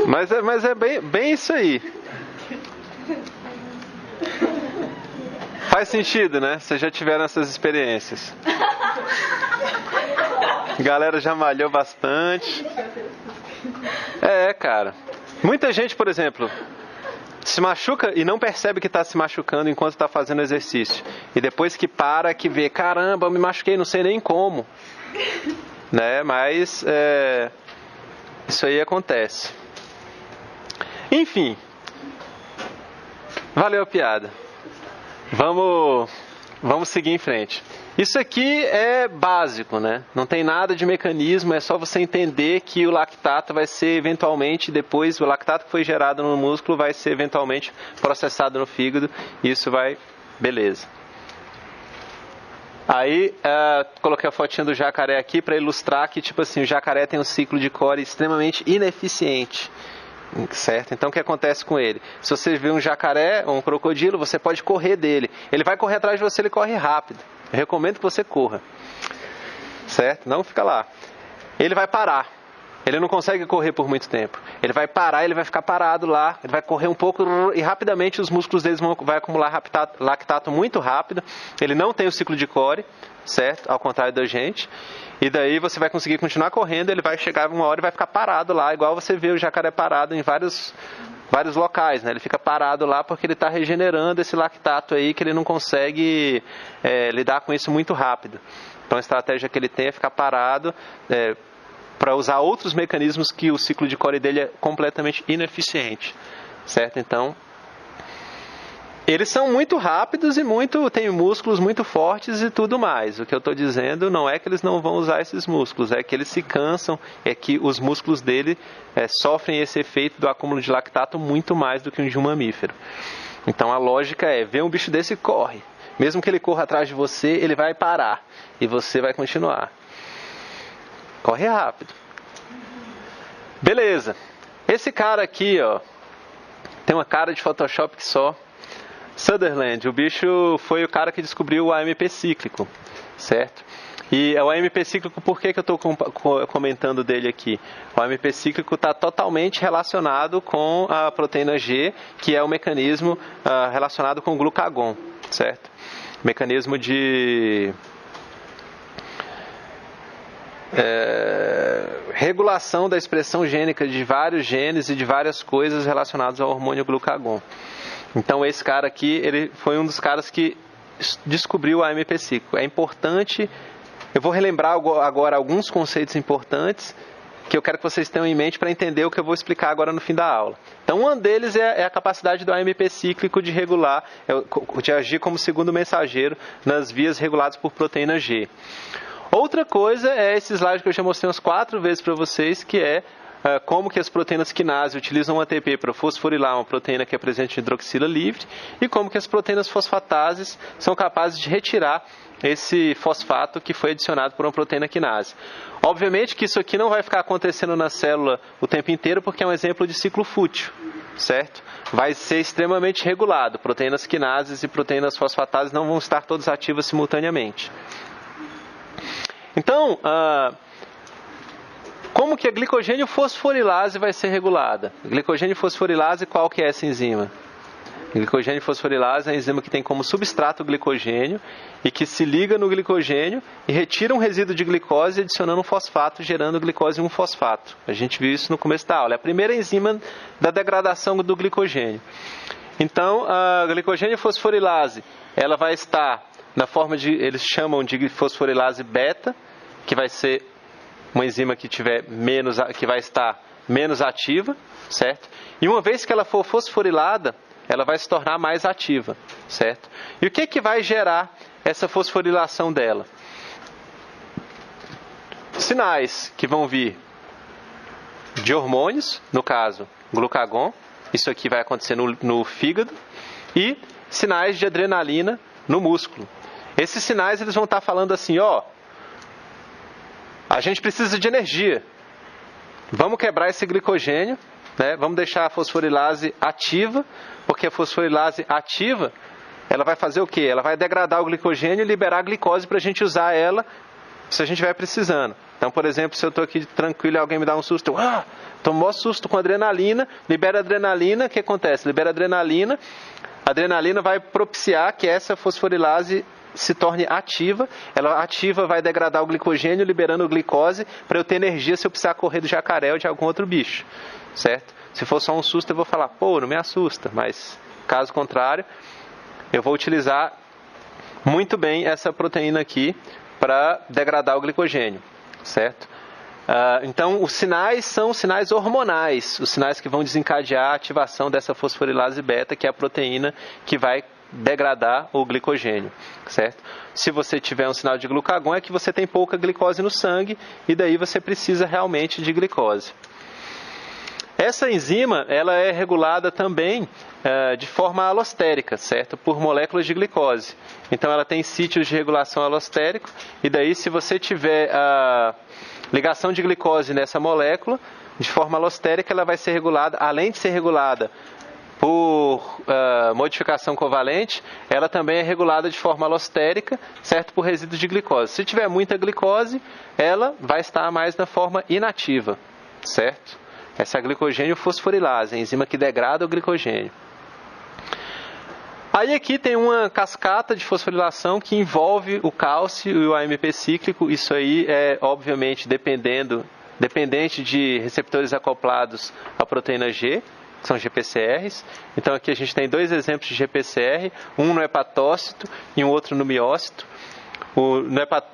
Mas é bem isso aí. Faz sentido, né? Vocês já tiveram essas experiências. A galera já malhou bastante. Cara. Muita gente, por exemplo, se machuca e não percebe que está se machucando enquanto está fazendo exercício. E depois que para, que vê, caramba, eu me machuquei, não sei nem como. Né? Mas isso aí acontece. Enfim. Valeu a piada. Vamos seguir em frente. Isso aqui é básico, né? Não tem nada de mecanismo, é só você entender que o lactato vai ser eventualmente, depois o lactato que foi gerado no músculo vai ser eventualmente processado no fígado. Isso vai... Beleza. Aí, coloquei a fotinha do jacaré aqui para ilustrar que, tipo assim, o jacaré tem um ciclo de Cori extremamente ineficiente. Certo? Então o que acontece com ele? Se você vê um jacaré ou um crocodilo, você pode correr dele. Ele vai correr atrás de você, ele corre rápido. Eu recomendo que você corra. Certo? Não fica lá. Ele vai parar. Ele não consegue correr por muito tempo. Ele vai parar, ele vai ficar parado lá, ele vai correr um pouco e rapidamente os músculos deles vão acumular lactato muito rápido. Ele não tem o ciclo de Cori, certo? Ao contrário da gente. E daí você vai conseguir continuar correndo, ele vai chegar uma hora e vai ficar parado lá, igual você vê o jacaré parado em vários locais, né? Ele fica parado lá porque ele está regenerando esse lactato aí, que ele não consegue lidar com isso muito rápido. Então a estratégia que ele tem é ficar parado para usar outros mecanismos que o ciclo de Cori dele é completamente ineficiente, certo? Então, eles são muito rápidos e têm músculos muito fortes e tudo mais. O que eu estou dizendo não é que eles não vão usar esses músculos, é que eles se cansam, é que os músculos dele sofrem esse efeito do acúmulo de lactato muito mais do que um de um mamífero. Então a lógica é, vê um bicho desse e corre. Mesmo que ele corra atrás de você, ele vai parar e você vai continuar. Corre rápido. Beleza. Esse cara aqui, ó, tem uma cara de Photoshop que só. Sutherland, o bicho foi o cara que descobriu o AMP cíclico, certo? E o AMP cíclico, por que eu estou comentando dele aqui? O AMP cíclico está totalmente relacionado com a proteína G, que é o mecanismo relacionado com o glucagon, certo? Mecanismo de regulação da expressão gênica de vários genes e de várias coisas relacionadas ao hormônio glucagon. Então esse cara aqui, ele foi um dos caras que descobriu o AMP cíclico. É importante, eu vou relembrar agora alguns conceitos importantes que eu quero que vocês tenham em mente para entender o que eu vou explicar agora no fim da aula. Então, um deles é a capacidade do AMP cíclico de regular, de agir como segundo mensageiro nas vias reguladas por proteína G. Outra coisa é esse slide que eu já mostrei umas 4 vezes para vocês, que é como que as proteínas quinase utilizam o ATP para fosforilar uma proteína que é presente em hidroxila livre, e como que as proteínas fosfatases são capazes de retirar esse fosfato que foi adicionado por uma proteína quinase. Obviamente que isso aqui não vai ficar acontecendo na célula o tempo inteiro, porque é um exemplo de ciclo fútil, certo? Vai ser extremamente regulado. Proteínas quinases e proteínas fosfatases não vão estar todas ativas simultaneamente. Então, como que a glicogênio fosforilase vai ser regulada? Glicogênio fosforilase, qual que é essa enzima? Glicogênio fosforilase é a enzima que tem como substrato o glicogênio e que se liga no glicogênio e retira um resíduo de glicose adicionando um fosfato, gerando glicose e um fosfato. A gente viu isso no começo da aula. É a primeira enzima da degradação do glicogênio. Então, a glicogênio fosforilase, ela vai estar na forma de, eles chamam de fosforilase beta, que vai ser uma enzima que vai estar menos ativa, certo? E uma vez que ela for fosforilada, ela vai se tornar mais ativa, certo? E o que vai gerar essa fosforilação dela? Sinais que vão vir de hormônios, no caso, glucagon, isso aqui vai acontecer no fígado, e sinais de adrenalina no músculo. Esses sinais eles vão estar falando assim, a gente precisa de energia. Vamos quebrar esse glicogênio, né? Vamos deixar a fosforilase ativa, porque a fosforilase ativa, ela vai fazer o quê? Ela vai degradar o glicogênio e liberar a glicose para a gente usar ela se a gente estiver precisando. Então, por exemplo, se eu estou aqui tranquilo e alguém me dá um susto, estou mó susto com adrenalina, libera adrenalina, o que acontece? Libera adrenalina, a adrenalina vai propiciar que essa fosforilase se torne ativa, ela ativa vai degradar o glicogênio, liberando glicose para eu ter energia se eu precisar correr do jacaré ou de algum outro bicho, certo? Se for só um susto eu vou falar, não me assusta, mas caso contrário, eu vou utilizar muito bem essa proteína aqui para degradar o glicogênio, certo? Então, os sinais são sinais hormonais, os sinais que vão desencadear a ativação dessa fosforilase beta, que é a proteína que vai degradar o glicogênio, certo? Se você tiver um sinal de glucagon, é que você tem pouca glicose no sangue e daí você precisa realmente de glicose. Essa enzima, ela é regulada também de forma alostérica, certo? Por moléculas de glicose. Então, ela tem sítios de regulação alostérico e daí, se você tiver a ligação de glicose nessa molécula, de forma alostérica, ela vai ser regulada, além de ser regulada por modificação covalente, ela também é regulada de forma alostérica, certo? Por resíduos de glicose. Se tiver muita glicose, ela vai estar mais na forma inativa, certo? Essa é a glicogênio fosforilase, a enzima que degrada o glicogênio. Aí aqui tem uma cascata de fosforilação que envolve o cálcio e o AMP cíclico. Isso aí é, obviamente, dependente de receptores acoplados à proteína G, que são GPCRs. Então aqui a gente tem 2 exemplos de GPCR, um no hepatócito e um outro no miócito.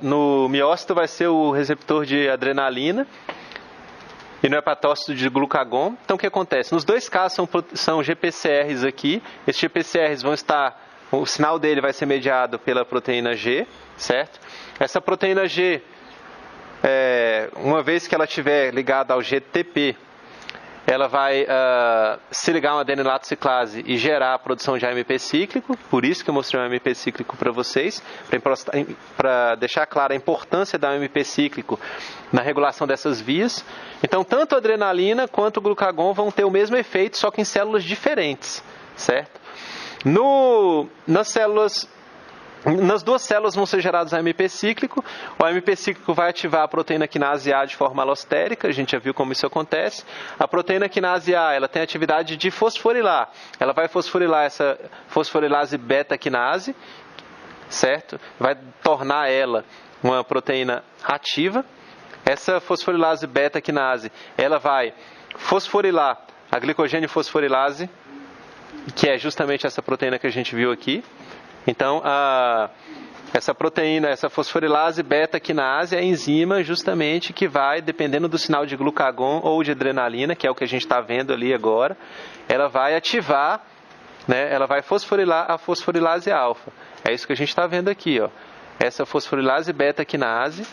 No miócito vai ser o receptor de adrenalina e no hepatócito de glucagon. Então o que acontece? Nos 2 casos são GPCRs aqui. Esses GPCRs vão estar, o sinal dele vai ser mediado pela proteína G, certo? Essa proteína G, uma vez que ela estiver ligada ao GTP, ela vai se ligar a uma adenilato ciclase e gerar a produção de AMP cíclico. Por isso que eu mostrei o AMP cíclico para vocês, para deixar clara a importância da AMP cíclico na regulação dessas vias. Então, tanto a adrenalina quanto o glucagon vão ter o mesmo efeito, só que em células diferentes, certo? Nas 2 células vão ser gerados AMP cíclico. O AMP cíclico vai ativar a proteína quinase A de forma alostérica. A gente já viu como isso acontece. A proteína quinase A, ela tem a atividade de fosforilar. Ela vai fosforilar essa fosforilase beta quinase, certo? Vai tornar ela uma proteína ativa. essa fosforilase beta-quinase, ela vai fosforilar a glicogênio fosforilase, que é justamente essa proteína que a gente viu aqui. Então, essa proteína, essa fosforilase beta-quinase é a enzima justamente que vai, dependendo do sinal de glucagon ou de adrenalina, que é o que a gente está vendo ali agora, ela vai ativar, né, ela vai fosforilar a fosforilase alfa. É isso que a gente está vendo aqui, ó. Essa fosforilase beta-quinase,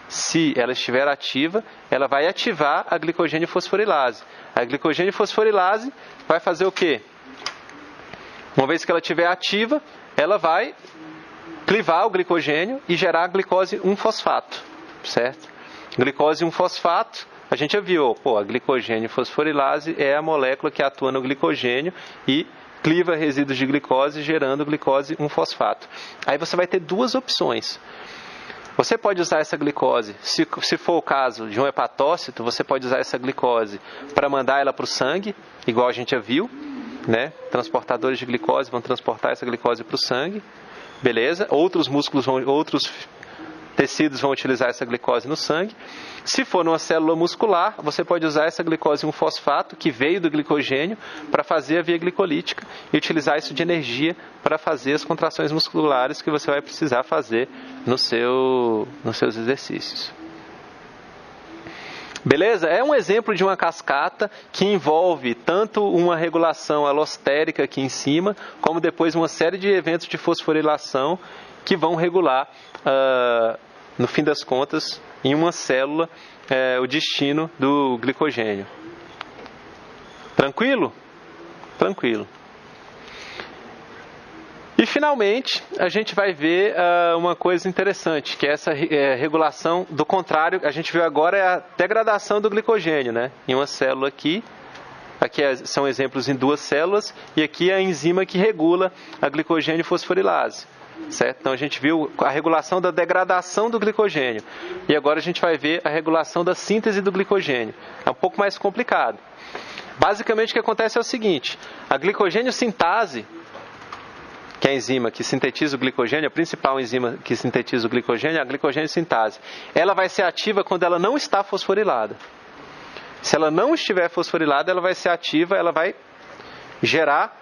se ela estiver ativa, ela vai ativar a glicogênio fosforilase. A glicogênio fosforilase vai fazer o quê? Uma vez que ela estiver ativa, ela vai clivar o glicogênio e gerar a glicose 1-fosfato, certo? Glicose 1-fosfato, a gente já viu, a glicogênio fosforilase é a molécula que atua no glicogênio e cliva resíduos de glicose, gerando glicose 1-fosfato. Aí você vai ter duas opções. Você pode usar essa glicose, se for o caso de um hepatócito, você pode usar essa glicose para mandar ela para o sangue, igual a gente já viu, né? Transportadores de glicose vão transportar essa glicose para o sangue, beleza? Outros músculos, outros tecidos vão utilizar essa glicose no sangue. Se for numa célula muscular, você pode usar essa glicose 1-fosfato, que veio do glicogênio, para fazer a via glicolítica e utilizar isso de energia para fazer as contrações musculares que você vai precisar fazer nos seus exercícios. Beleza? É um exemplo de uma cascata que envolve tanto uma regulação alostérica aqui em cima, como depois uma série de eventos de fosforilação que vão regular, no fim das contas, em uma célula, o destino do glicogênio. Tranquilo? Tranquilo. E, finalmente, a gente vai ver uma coisa interessante, que é essa regulação do contrário. A gente viu agora a degradação do glicogênio, né? Em uma célula aqui. Aqui são exemplos em duas células. E aqui é a enzima que regula a glicogênio fosforilase. Certo? Então, a gente viu a regulação da degradação do glicogênio. E agora a gente vai ver a regulação da síntese do glicogênio. É um pouco mais complicado. Basicamente, o que acontece é o seguinte. A glicogênio sintase, que é a enzima que sintetiza o glicogênio, a principal enzima que sintetiza o glicogênio é a glicogênio sintase. Ela vai ser ativa quando ela não está fosforilada. Se ela não estiver fosforilada, ela vai ser ativa, ela vai gerar,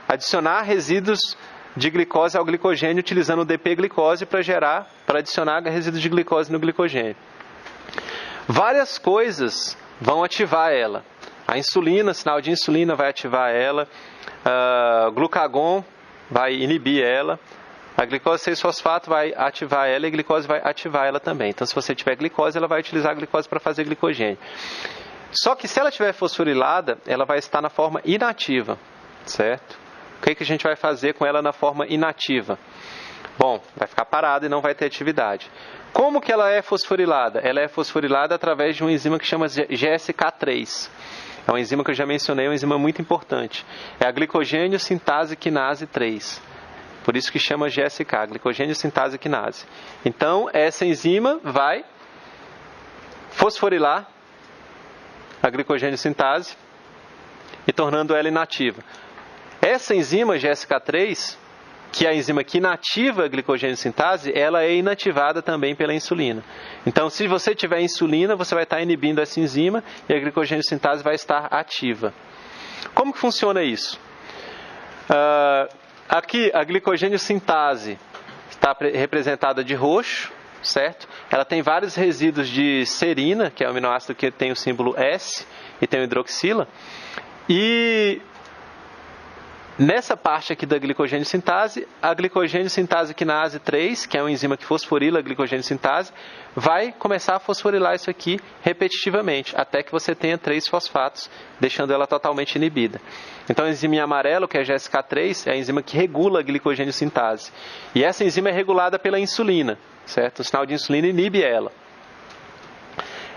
adicionar resíduos de glicose ao glicogênio utilizando o DP-glicose para adicionar resíduos de glicose no glicogênio. Várias coisas vão ativar ela. A insulina, sinal de insulina vai ativar ela. O glucagon vai inibir ela. A glicose 6-fosfato vai ativar ela e a glicose vai ativar ela também. Então, se você tiver glicose, ela vai utilizar a glicose para fazer glicogênio. Só que se ela estiver fosforilada, ela vai estar na forma inativa, certo? O que a gente vai fazer com ela na forma inativa? Bom, vai ficar parada e não vai ter atividade. Como que ela é fosforilada? Ela é fosforilada através de uma enzima que chama GSK3. É uma enzima que eu já mencionei, uma enzima muito importante. É a glicogênio sintase quinase 3. Por isso que chama GSK, glicogênio sintase quinase. Então, essa enzima vai fosforilar a glicogênio sintase e tornando ela inativa. Essa enzima GSK3, que é a enzima que inativa a glicogênio sintase, ela é inativada também pela insulina. Então, se você tiver insulina, você vai estar inibindo essa enzima e a glicogênio sintase vai estar ativa. Como que funciona isso? Aqui, a glicogênio sintase está representada de roxo, certo? Ela tem vários resíduos de serina, que é o aminoácido que tem o símbolo S e tem o hidroxila. E nessa parte aqui da glicogênio sintase, a glicogênio sintase quinase 3, que é uma enzima que fosforila a glicogênio sintase, vai começar a fosforilar isso aqui repetitivamente, até que você tenha 3 fosfatos, deixando ela totalmente inibida. Então, a enzima em amarelo, que é a GSK3, é a enzima que regula a glicogênio sintase. E essa enzima é regulada pela insulina, certo? O sinal de insulina inibe ela.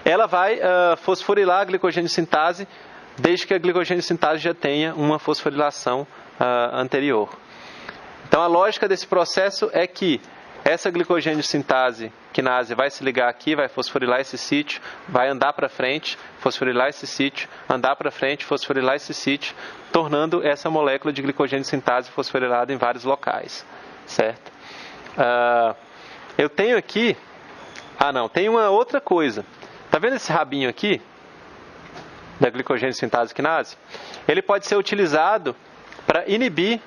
Ela vai fosforilar a glicogênio sintase desde que a glicogênio sintase já tenha uma fosforilação anterior. Então, a lógica desse processo é que essa glicogênio sintase quinase vai se ligar aqui, vai fosforilar esse sítio, vai andar para frente, fosforilar esse sítio, andar para frente, fosforilar esse sítio, tornando essa molécula de glicogênio sintase fosforilada em vários locais, certo? Eu tenho aqui Ah, não. Tem uma outra coisa. Tá vendo esse rabinho aqui? Da glicogênio sintase quinase? Ele pode ser utilizado para inibir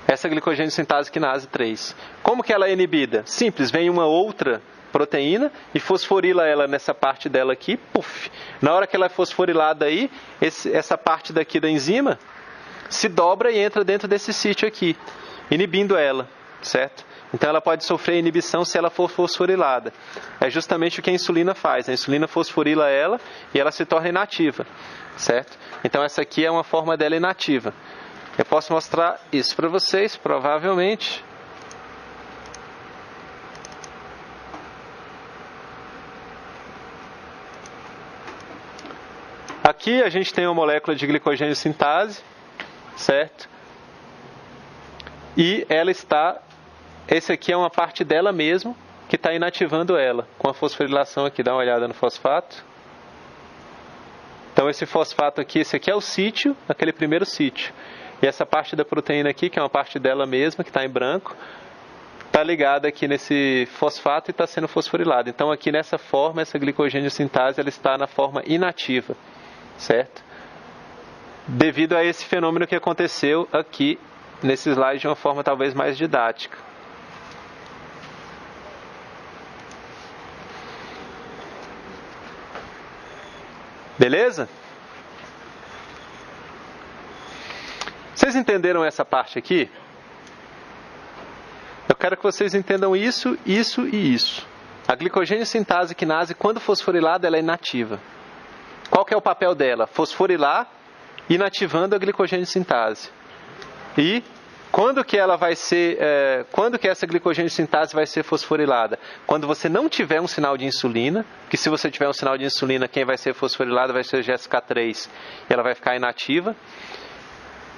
essa glicogênio sintase quinase 3. Como que ela é inibida? Simples, vem uma outra proteína e fosforila ela nessa parte dela aqui, puf. Na hora que ela é fosforilada aí, essa parte daqui da enzima se dobra e entra dentro desse sítio aqui, inibindo ela, certo? Então ela pode sofrer inibição se ela for fosforilada. É justamente o que a insulina faz. A insulina fosforila ela e ela se torna inativa, certo? Então essa aqui é uma forma dela inativa. Eu posso mostrar isso para vocês, provavelmente. Aqui a gente tem uma molécula de glicogênio sintase, certo? E ela está... Esse aqui é uma parte dela mesmo que está inativando ela, com a fosforilação aqui. Dá uma olhada no fosfato. Então esse fosfato aqui, esse aqui é o sítio, aquele primeiro sítio. E essa parte da proteína aqui, que é uma parte dela mesma, que está em branco, está ligada aqui nesse fosfato e está sendo fosforilada. Então aqui nessa forma, essa glicogênio sintase, ela está na forma inativa, certo? Devido a esse fenômeno que aconteceu aqui nesse slide de uma forma talvez mais didática. Beleza? Vocês entenderam essa parte aqui? Eu quero que vocês entendam isso, isso e isso. A glicogênio sintase quinase, quando fosforilada, ela é inativa. Qual que é o papel dela? Fosforilar, inativando a glicogênio sintase. E quando que ela vai ser, quando que essa glicogênio sintase vai ser fosforilada? Quando você não tiver um sinal de insulina, que se você tiver um sinal de insulina, quem vai ser fosforilada vai ser a GSK3 e ela vai ficar inativa.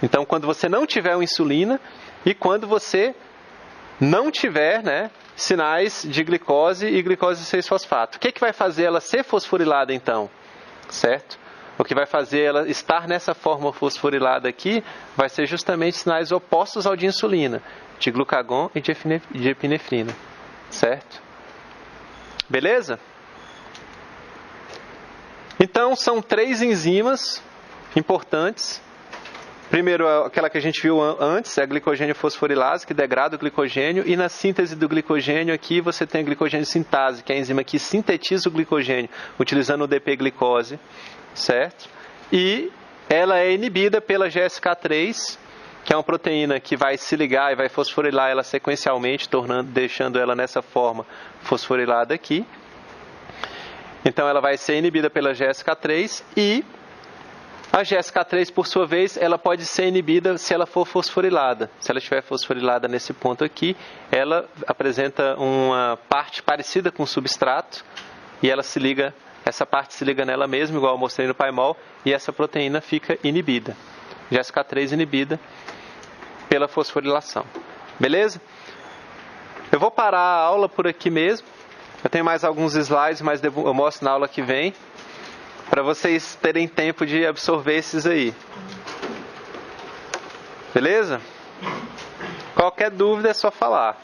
Então, quando você não tiver uma insulina e quando você não tiver, né, sinais de glicose e glicose 6-fosfato. O que vai fazer ela ser fosforilada, então? Certo? O que vai fazer ela estar nessa forma fosforilada aqui vai ser justamente sinais opostos ao de insulina, de glucagon e de epinefrina. Certo? Beleza? Então, são 3 enzimas importantes. Primeiro, aquela que a gente viu antes, é a glicogênio fosforilase, que degrada o glicogênio. E na síntese do glicogênio aqui, você tem a glicogênio sintase, que é a enzima que sintetiza o glicogênio, utilizando o DP-glicose, certo? E ela é inibida pela GSK3, que é uma proteína que vai se ligar e vai fosforilar ela sequencialmente, deixando ela nessa forma fosforilada aqui. Então, ela vai ser inibida pela GSK3 e... a GSK3, por sua vez, ela pode ser inibida se ela for fosforilada. Se ela estiver fosforilada nesse ponto aqui, ela apresenta uma parte parecida com o substrato e ela se liga, essa parte se liga nela mesma, igual eu mostrei no paimol, e essa proteína fica inibida. GSK3 inibida pela fosforilação. Beleza? Eu vou parar a aula por aqui mesmo. Eu tenho mais alguns slides, mas eu mostro na aula que vem, para vocês terem tempo de absorver esses aí. Beleza? Qualquer dúvida é só falar.